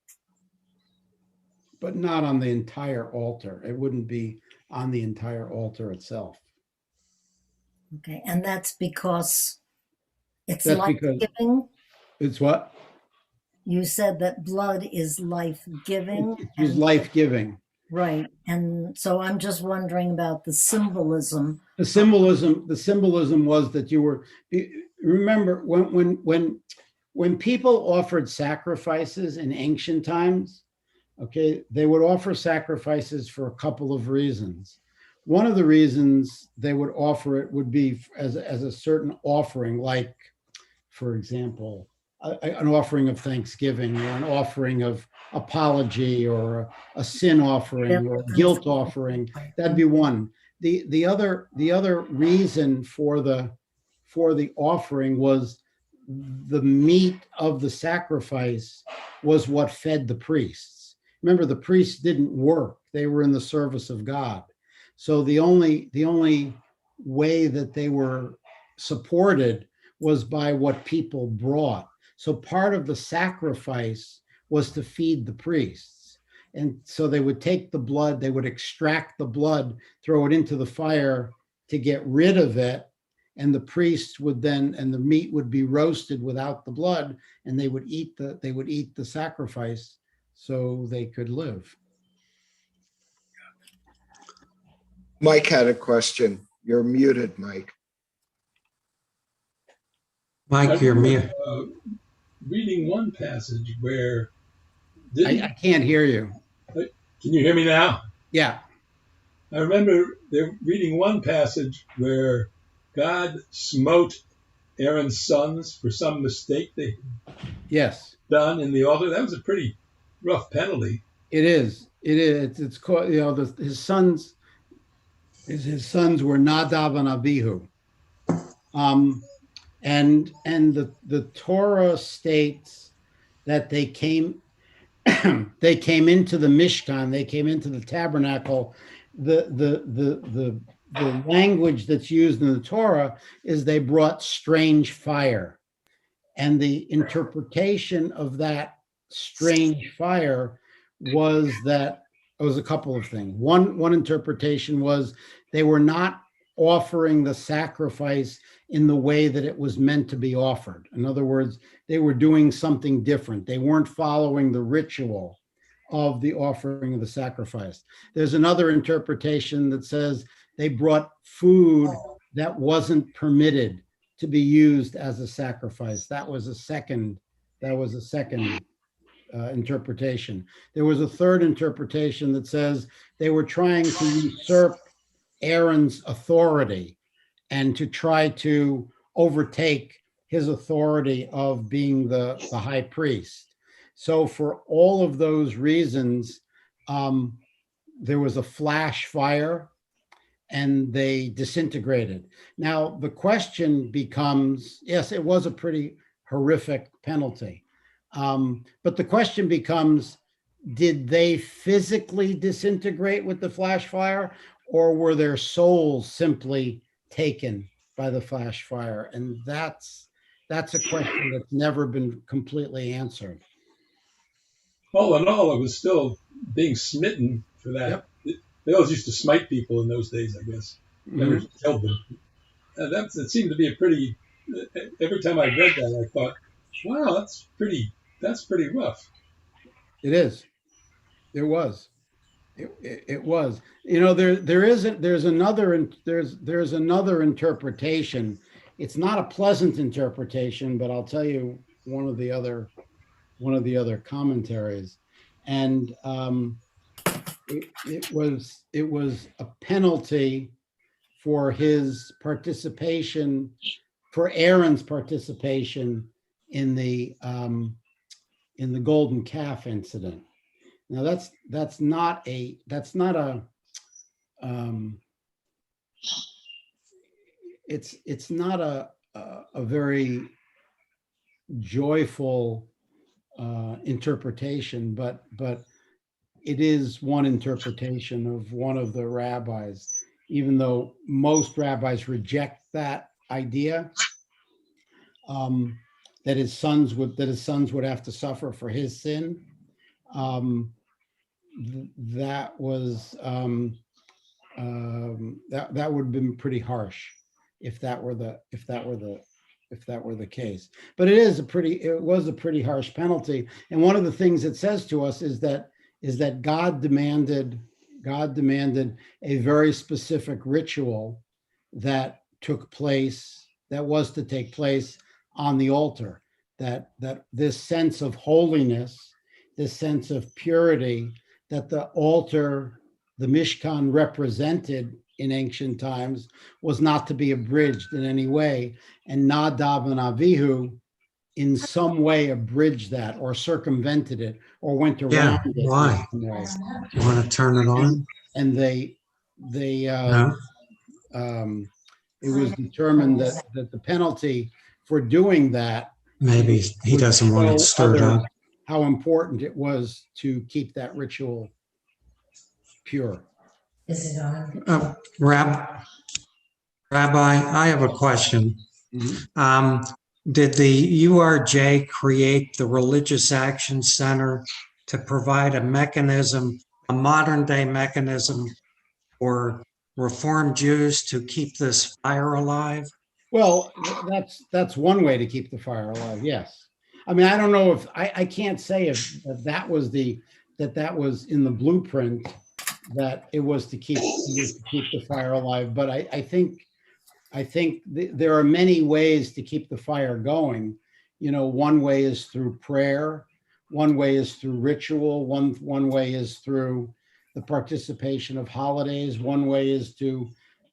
but not on the entire altar. It wouldn't be on the entire altar itself. Okay, and that's because it's That's life because giving. it's what? You said that blood is life giving. It was life-giving. Right. And so I'm just wondering about the symbolism. The symbolism was that remember when people offered sacrifices in ancient times, okay, they would offer sacrifices for a couple of reasons. One of the reasons they would offer it would be as a certain offering, like, for example, an offering of thanksgiving or an offering of apology or a sin offering or a guilt offering. That'd be one. The other reason for the offering was the meat of the sacrifice was what fed the priests. Remember, the priests didn't work; they were in the service of God. So the only way that they were supported was by what people brought. So part of the sacrifice was to feed the priests. And so they would take the blood, they would extract the blood, throw it into the fire to get rid of it. And the priests would then, and the meat would be roasted without the blood, and they would eat the sacrifice so they could live. Mike had a question. You're muted, Mike. Mike, you're mute. Reading one passage where I can't hear you. can you hear me now? Yeah. I remember reading one passage where God smote Aaron's sons for some mistake they Yes. done in the altar. That was a pretty rough penalty. It is. It is. It's called. His sons were Nadab and Abihu. And the Torah states that they came into the Mishkan, they came into the tabernacle. The language that's used in the Torah is they brought strange fire. And the interpretation of that strange fire was that it was a couple of things. One interpretation was they were not offering the sacrifice in the way that it was meant to be offered. In other words, they were doing something different. They weren't following the ritual of the offering of the sacrifice. There's another interpretation that says they brought food that wasn't permitted to be used as a sacrifice. That was a second interpretation. There was a third interpretation that says they were trying to usurp Aaron's authority and to try to overtake his authority of being the high priest. So for all of those reasons, there was a flash fire and they disintegrated. Now, the question becomes, yes, it was a pretty horrific penalty. But the question becomes, did they physically disintegrate with the flash fire, or were their souls simply taken by the flash fire? And that's a question that's never been completely answered. All in all, it was still being smitten for that. Yep. They always used to smite people in those days, I guess. Never killed them. It seemed to be a pretty. Every time I read that, I thought, "Wow, that's pretty rough." It is. It was. It was. There's another interpretation. It's not a pleasant interpretation, but I'll tell you one of the other commentaries. And it was a penalty for his participation, for Aaron's participation in the golden calf incident. Now that's not a it's not a very joyful interpretation, but it is one interpretation of one of the rabbis, even though most rabbis reject that idea, that his sons would have to suffer for his sin. That was that would have been pretty harsh if that were the case. But it was a pretty harsh penalty. And one of the things it says to us is that God demanded a very specific ritual that was to take place on the altar, that this sense of holiness, this sense of purity that the altar, the Mishkan, represented in ancient times was not to be abridged in any way. And Nadab and Avihu in some way abridged that or circumvented it or went around Yeah, it. why? In some way. You want to turn it on? And it was determined that the penalty for doing that, Maybe he doesn't want it stirred up. how important it was to keep that ritual pure. Is it on? Rabbi, I have a question. Did the URJ create the Religious Action Center to provide a mechanism, a modern day mechanism for Reform Jews to keep this fire alive? Well, that's one way to keep the fire alive. Yes. I mean, I don't know if I can't say if that was in the blueprint, that it was to keep the fire alive. But I think there are many ways to keep the fire going. You know, one way is through prayer. One way is through ritual. One way is through the participation of holidays. One way is to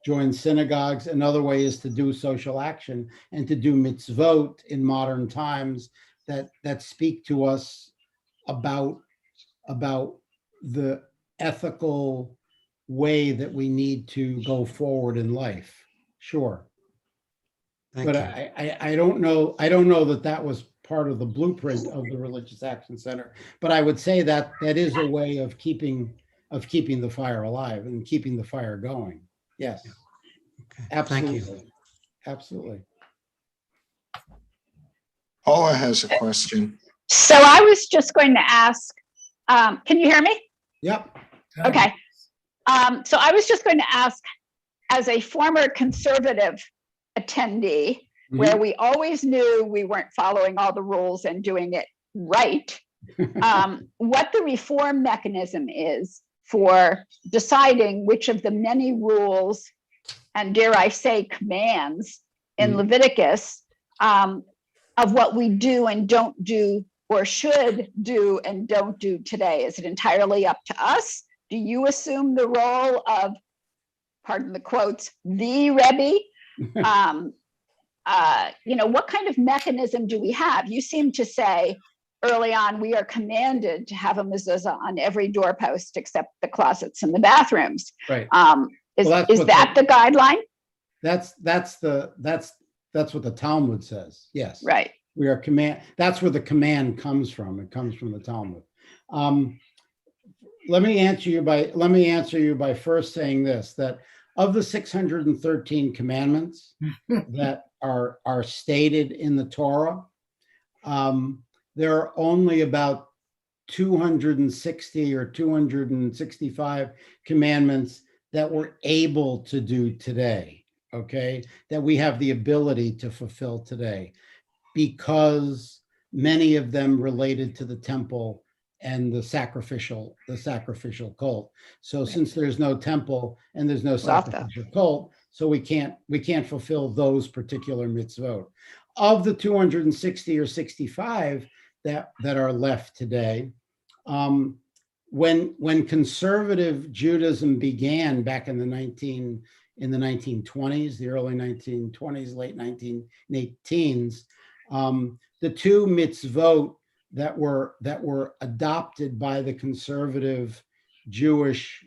join synagogues. Another way is to do social action and to do mitzvot in modern times that speak to us about the ethical way that we need to go forward in life. Sure. Thank But you. I don't know that was part of the blueprint of the Religious Action Center. But I would say that is a way of keeping the fire alive and keeping the fire going. Yes. Okay. Absolutely. Thank you. Absolutely. Paula has a question. So I was just going to ask, can you hear me? Yep. Okay. So I was just going to ask, as a former conservative attendee, where we always knew we weren't following all the rules and doing it right, what the reform mechanism is for deciding which of the many rules and, dare I say, commands in Leviticus of what we do and don't do, or should do and don't do today. Is it entirely up to us? Do you assume the role of, pardon the quotes, the Rebbe? What kind of mechanism do we have? You seem to say early on, we are commanded to have a mezuzah on every doorpost except the closets and the bathrooms. Right. Is that the guideline? That's what the Talmud says. Yes. Right. We are that's where the command comes from. It comes from the Talmud. Let me answer you by first saying this, that of the 613 commandments that are stated in the Torah, there are only about 260 or 265 commandments that we're able to do today, okay? That we have the ability to fulfill today, because many of them related to the temple and the sacrificial cult. So since there's no temple and there's no sacrificial cult, so we can't fulfill those particular mitzvot. Of the 260 or 65 that are left today, when conservative Judaism began back in the 1920s, the early 1920s, late 1918s, the two mitzvot that were adopted by the conservative Jewish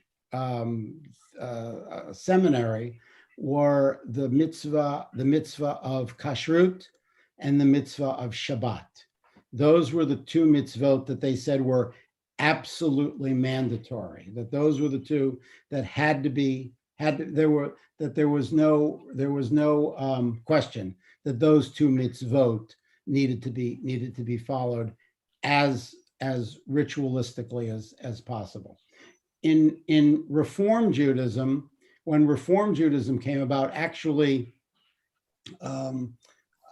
seminary were the mitzvah of kashrut and the mitzvah of Shabbat. Those were the two mitzvot that they said were absolutely mandatory. That those were the two that there was no question that those two mitzvot needed to be followed as ritualistically as possible. In Reform Judaism, when Reform Judaism came about, actually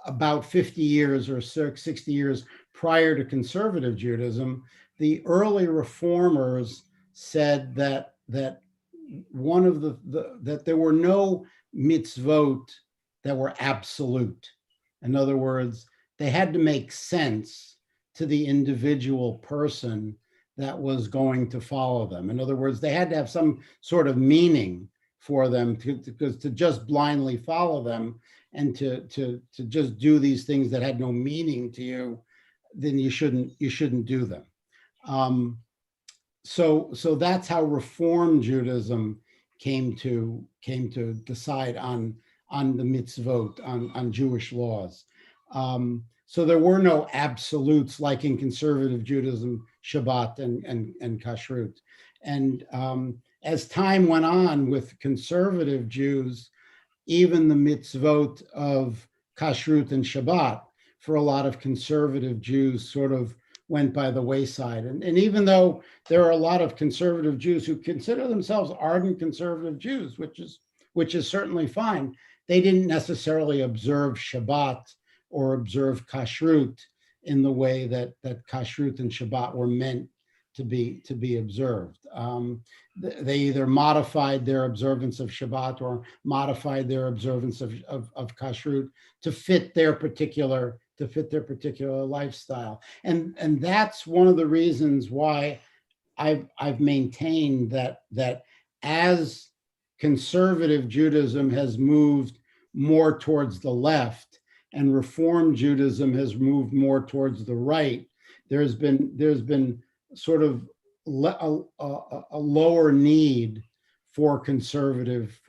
about 50 years or 60 years prior to conservative Judaism, the early reformers said that one of that there were no mitzvot that were absolute. In other words, they had to make sense to the individual person that was going to follow them. In other words, they had to have some sort of meaning for them, because to just blindly follow them and to just do these things that had no meaning to you, then you shouldn't do them. So that's how Reform Judaism came to decide on the mitzvot, on Jewish laws. So there were no absolutes like in conservative Judaism, Shabbat and Kashrut. And as time went on with conservative Jews, even the mitzvot of Kashrut and Shabbat for a lot of conservative Jews sort of went by the wayside. And even though there are a lot of conservative Jews who consider themselves ardent conservative Jews, which is certainly fine, they didn't necessarily observe Shabbat or observe Kashrut in the way that Kashrut and Shabbat were meant to be observed. They either modified their observance of Shabbat or modified their observance of Kashrut to fit their particular lifestyle. And that's one of the reasons why I've maintained that as conservative Judaism has moved more towards the left and Reform Judaism has moved more towards the right, there's been sort of a lower need for conservative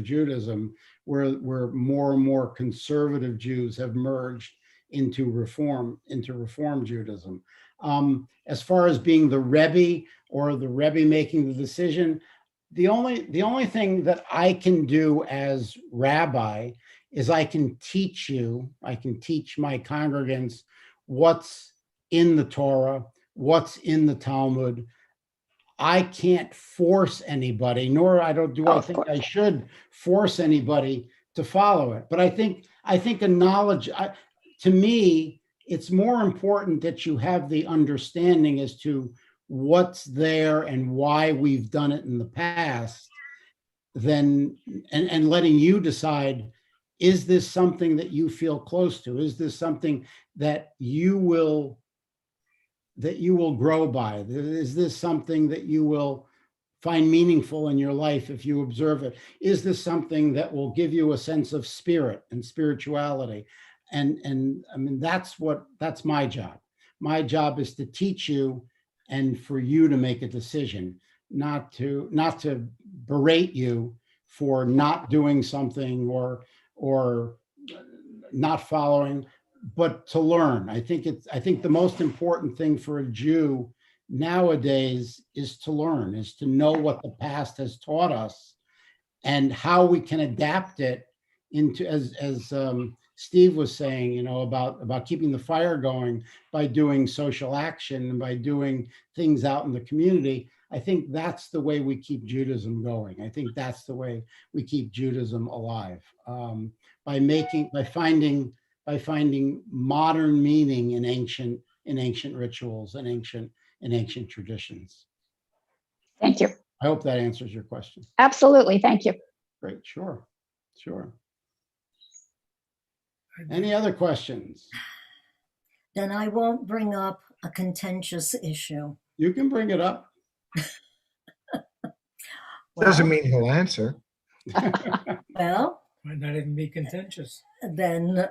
Judaism, where more and more conservative Jews have merged into Reform Judaism. As far as being the Rebbe or the Rebbe making the decision, the only thing that I can do as rabbi is I can teach my congregants what's in the Torah, what's in the Talmud. I can't force anybody, nor I think I should force anybody to follow it. But I think a knowledge, to me, it's more important that you have the understanding as to what's there and why we've done it in the past, and letting you decide, is this something that you feel close to? Is this something that you will grow by? Is this something that you will find meaningful in your life if you observe it? Is this something that will give you a sense of spirit and spirituality? And I mean, that's my job. My job is to teach you and for you to make a decision, not to berate you for not doing something or not following, but to learn. I think the most important thing for a Jew nowadays is to learn, is to know what the past has taught us and how we can adapt it into, as Steve was saying, about keeping the fire going by doing social action and by doing things out in the community. I think that's the way we keep Judaism going. I think that's the way we keep Judaism alive, by finding modern meaning in ancient rituals and ancient traditions. Thank you. I hope that answers your question. Absolutely. Thank you. Great. Sure. Any other questions? Then I won't bring up a contentious issue. You can bring it up. Doesn't Well, mean he'll answer. well, Might not even be contentious. then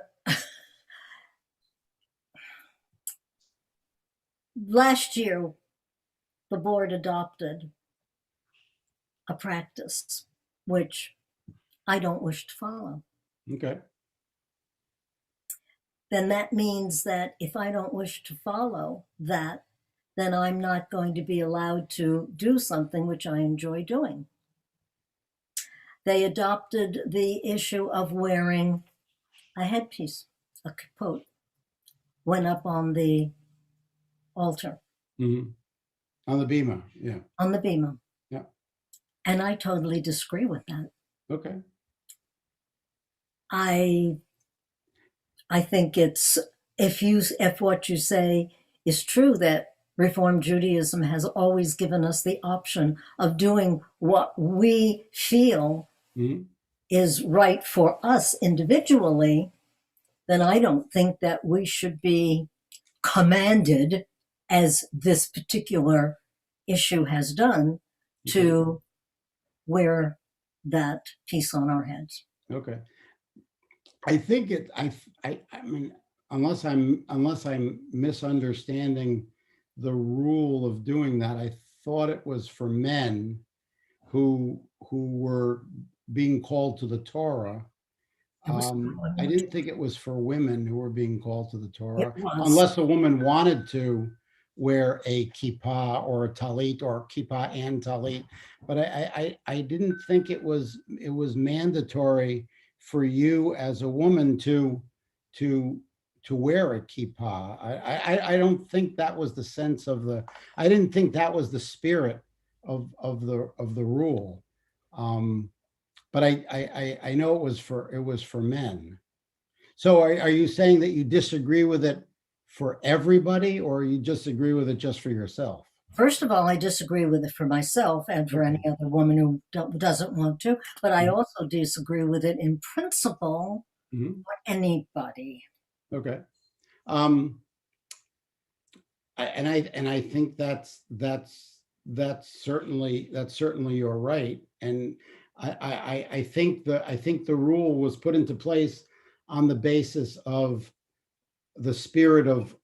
last year, the board adopted a practice which I don't wish to follow. Okay. Then that means that if I don't wish to follow that, then I'm not going to be allowed to do something which I enjoy doing. They adopted the issue of wearing a headpiece, a capote, went up on the altar, Hmm. On the bima. Yeah. on the bema. Yeah. And I totally disagree with that. Okay. I think it's, if what you say is true, that Reform Judaism has always given us the option of doing what we feel Mhm. is right for us individually, then I don't think that we should be commanded, as this particular issue has done, to wear that piece on our heads. Okay. I think I mean, unless I'm misunderstanding the rule of doing that, I thought it was for men who were being called to the Torah. It was for women. I didn't think it was for women who were being called to the Torah, It was. unless a woman wanted to wear a kippah or a talit, or kippah and talit. But I didn't think it was mandatory for you as a woman to wear a kippah. I don't think that was the sense of the. I didn't think that was the spirit of the rule. But I know it was for men. So are you saying that you disagree with it for everybody, or you just agree with it just for yourself? First of all, I disagree with it for myself and for any other woman who doesn't want to, but I also disagree with it in principle Mhm. for anybody. Okay. I think that's certainly you're right. And I think the rule was put into place on the basis of the spirit of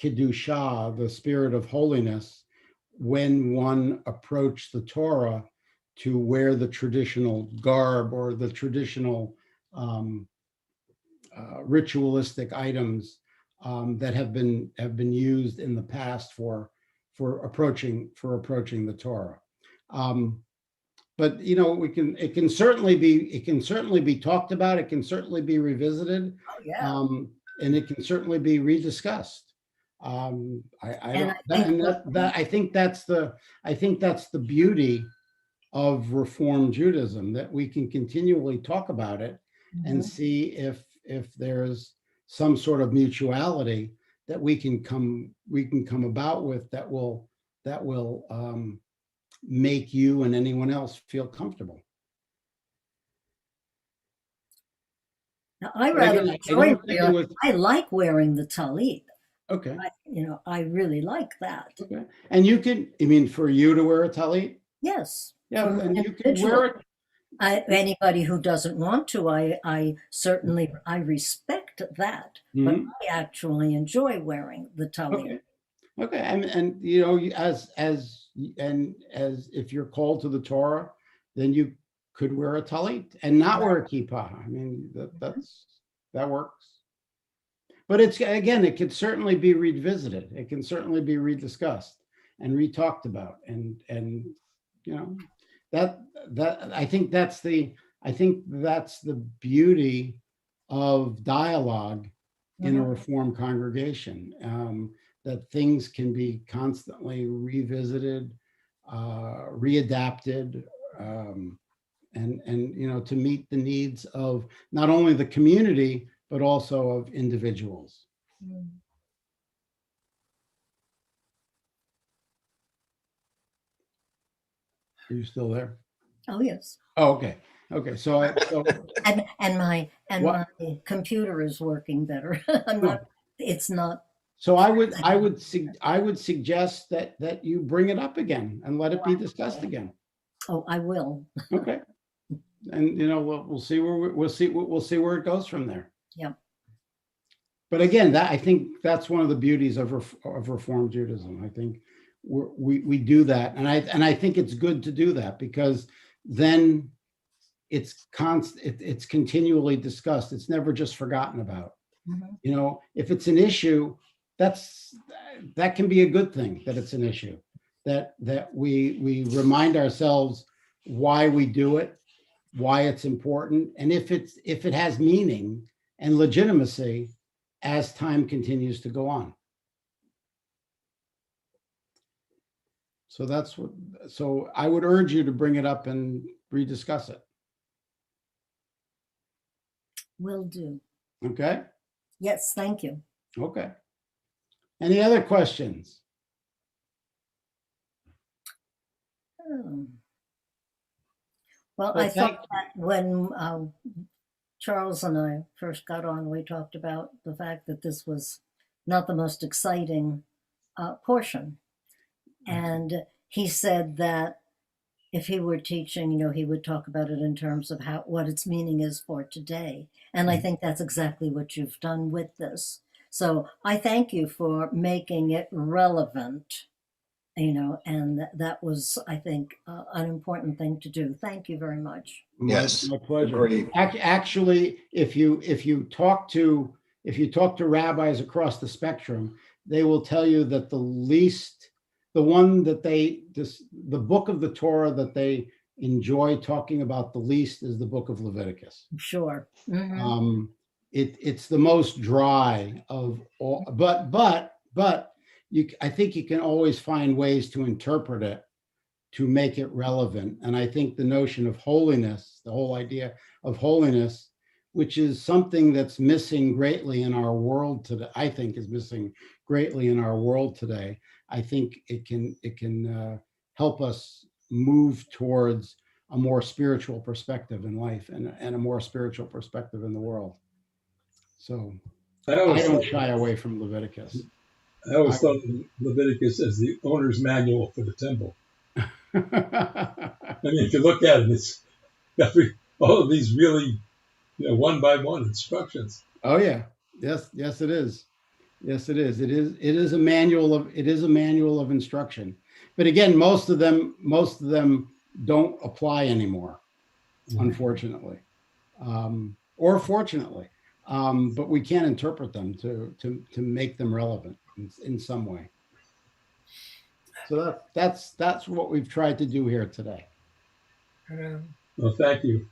Kiddushah, the spirit of holiness, when one approached the Torah to wear the traditional garb or the traditional ritualistic items that have been used in the past for approaching the Torah. But it can certainly be talked about. It can certainly be revisited. Oh, yeah. And it can certainly be rediscussed. I think that's the beauty of Reform Judaism, that we can continually talk about it and Mhm. see if there's some sort of mutuality that we can come about with that will make you and anyone else feel comfortable. Now, I But rather again, I enjoy don't think it was I like wearing the talit. okay. I really like that. Okay, and I mean, for you to wear a talit, Yes. yeah, for and you can individual. wear it. Anybody who doesn't want to, I certainly respect that, but Mhm. I actually enjoy wearing the talit. Okay, and as if you're called to the Torah, then you could wear a talit and not wear a kippah. I mean, that works. But it can certainly be revisited. It can certainly be rediscussed and re-talked about. And that I think that's the beauty of dialogue in a Mhm. Reformed congregation. That things can be constantly revisited, readapted, and to meet the needs of not only the community but also of individuals. Mm. Are you still there? Oh, yes. Oh, okay. So And my What? computer is working better. It's not So I would suggest that you bring it up again and let it be discussed again. Oh, I will. Okay. And we'll see where we'll see where it goes from there. Yeah. But again, I think that's one of the beauties of Reform Judaism. I think we do that, and I think it's good to do that, because then it's it's continually discussed. It's never just forgotten about. Mhm. If it's an issue, that can be a good thing, that it's an issue, that we remind ourselves why we do it, why it's important, and if it has meaning and legitimacy as time continues to go on. So I would urge you to bring it up and rediscuss it. Will do. Okay? Yes, thank you. Okay. Any other questions? Oh. Well, Well, I thank thought that when Charles and I first got on, we talked about the fact that this was not the most exciting portion. And he said that if he were teaching, he would talk about it in terms of what its meaning is for today. And I think that's exactly what you've done with this. So I thank you for making it relevant, and that was, I think, an important thing to do. Thank you very much. Yes, My pleasure. agreed. Actually, if you talk to rabbis across the spectrum, they will tell you that the book of the Torah that they enjoy talking about the least is the book of Leviticus. Sure. Mhm. It's the most dry of all, but I think you can always find ways to interpret it to make it relevant. And I think the notion of holiness, the whole idea of holiness, which is something that's missing greatly in our world today, I think is missing greatly in our world today. I think it can help us move towards a more spiritual perspective in life and a more spiritual perspective in the world. So I don't shy away from Leviticus. I always thought of Leviticus as the owner's manual for the temple. I mean, if you look at it, it's all of these really, one by one instructions. Oh yeah, yes, it is. Yes, it is. It is a manual of instruction. But again, most of them don't apply anymore, unfortunately, or fortunately. But we can interpret them to make them relevant in some way. So that's what we've tried to do here today. And, Well, thank you.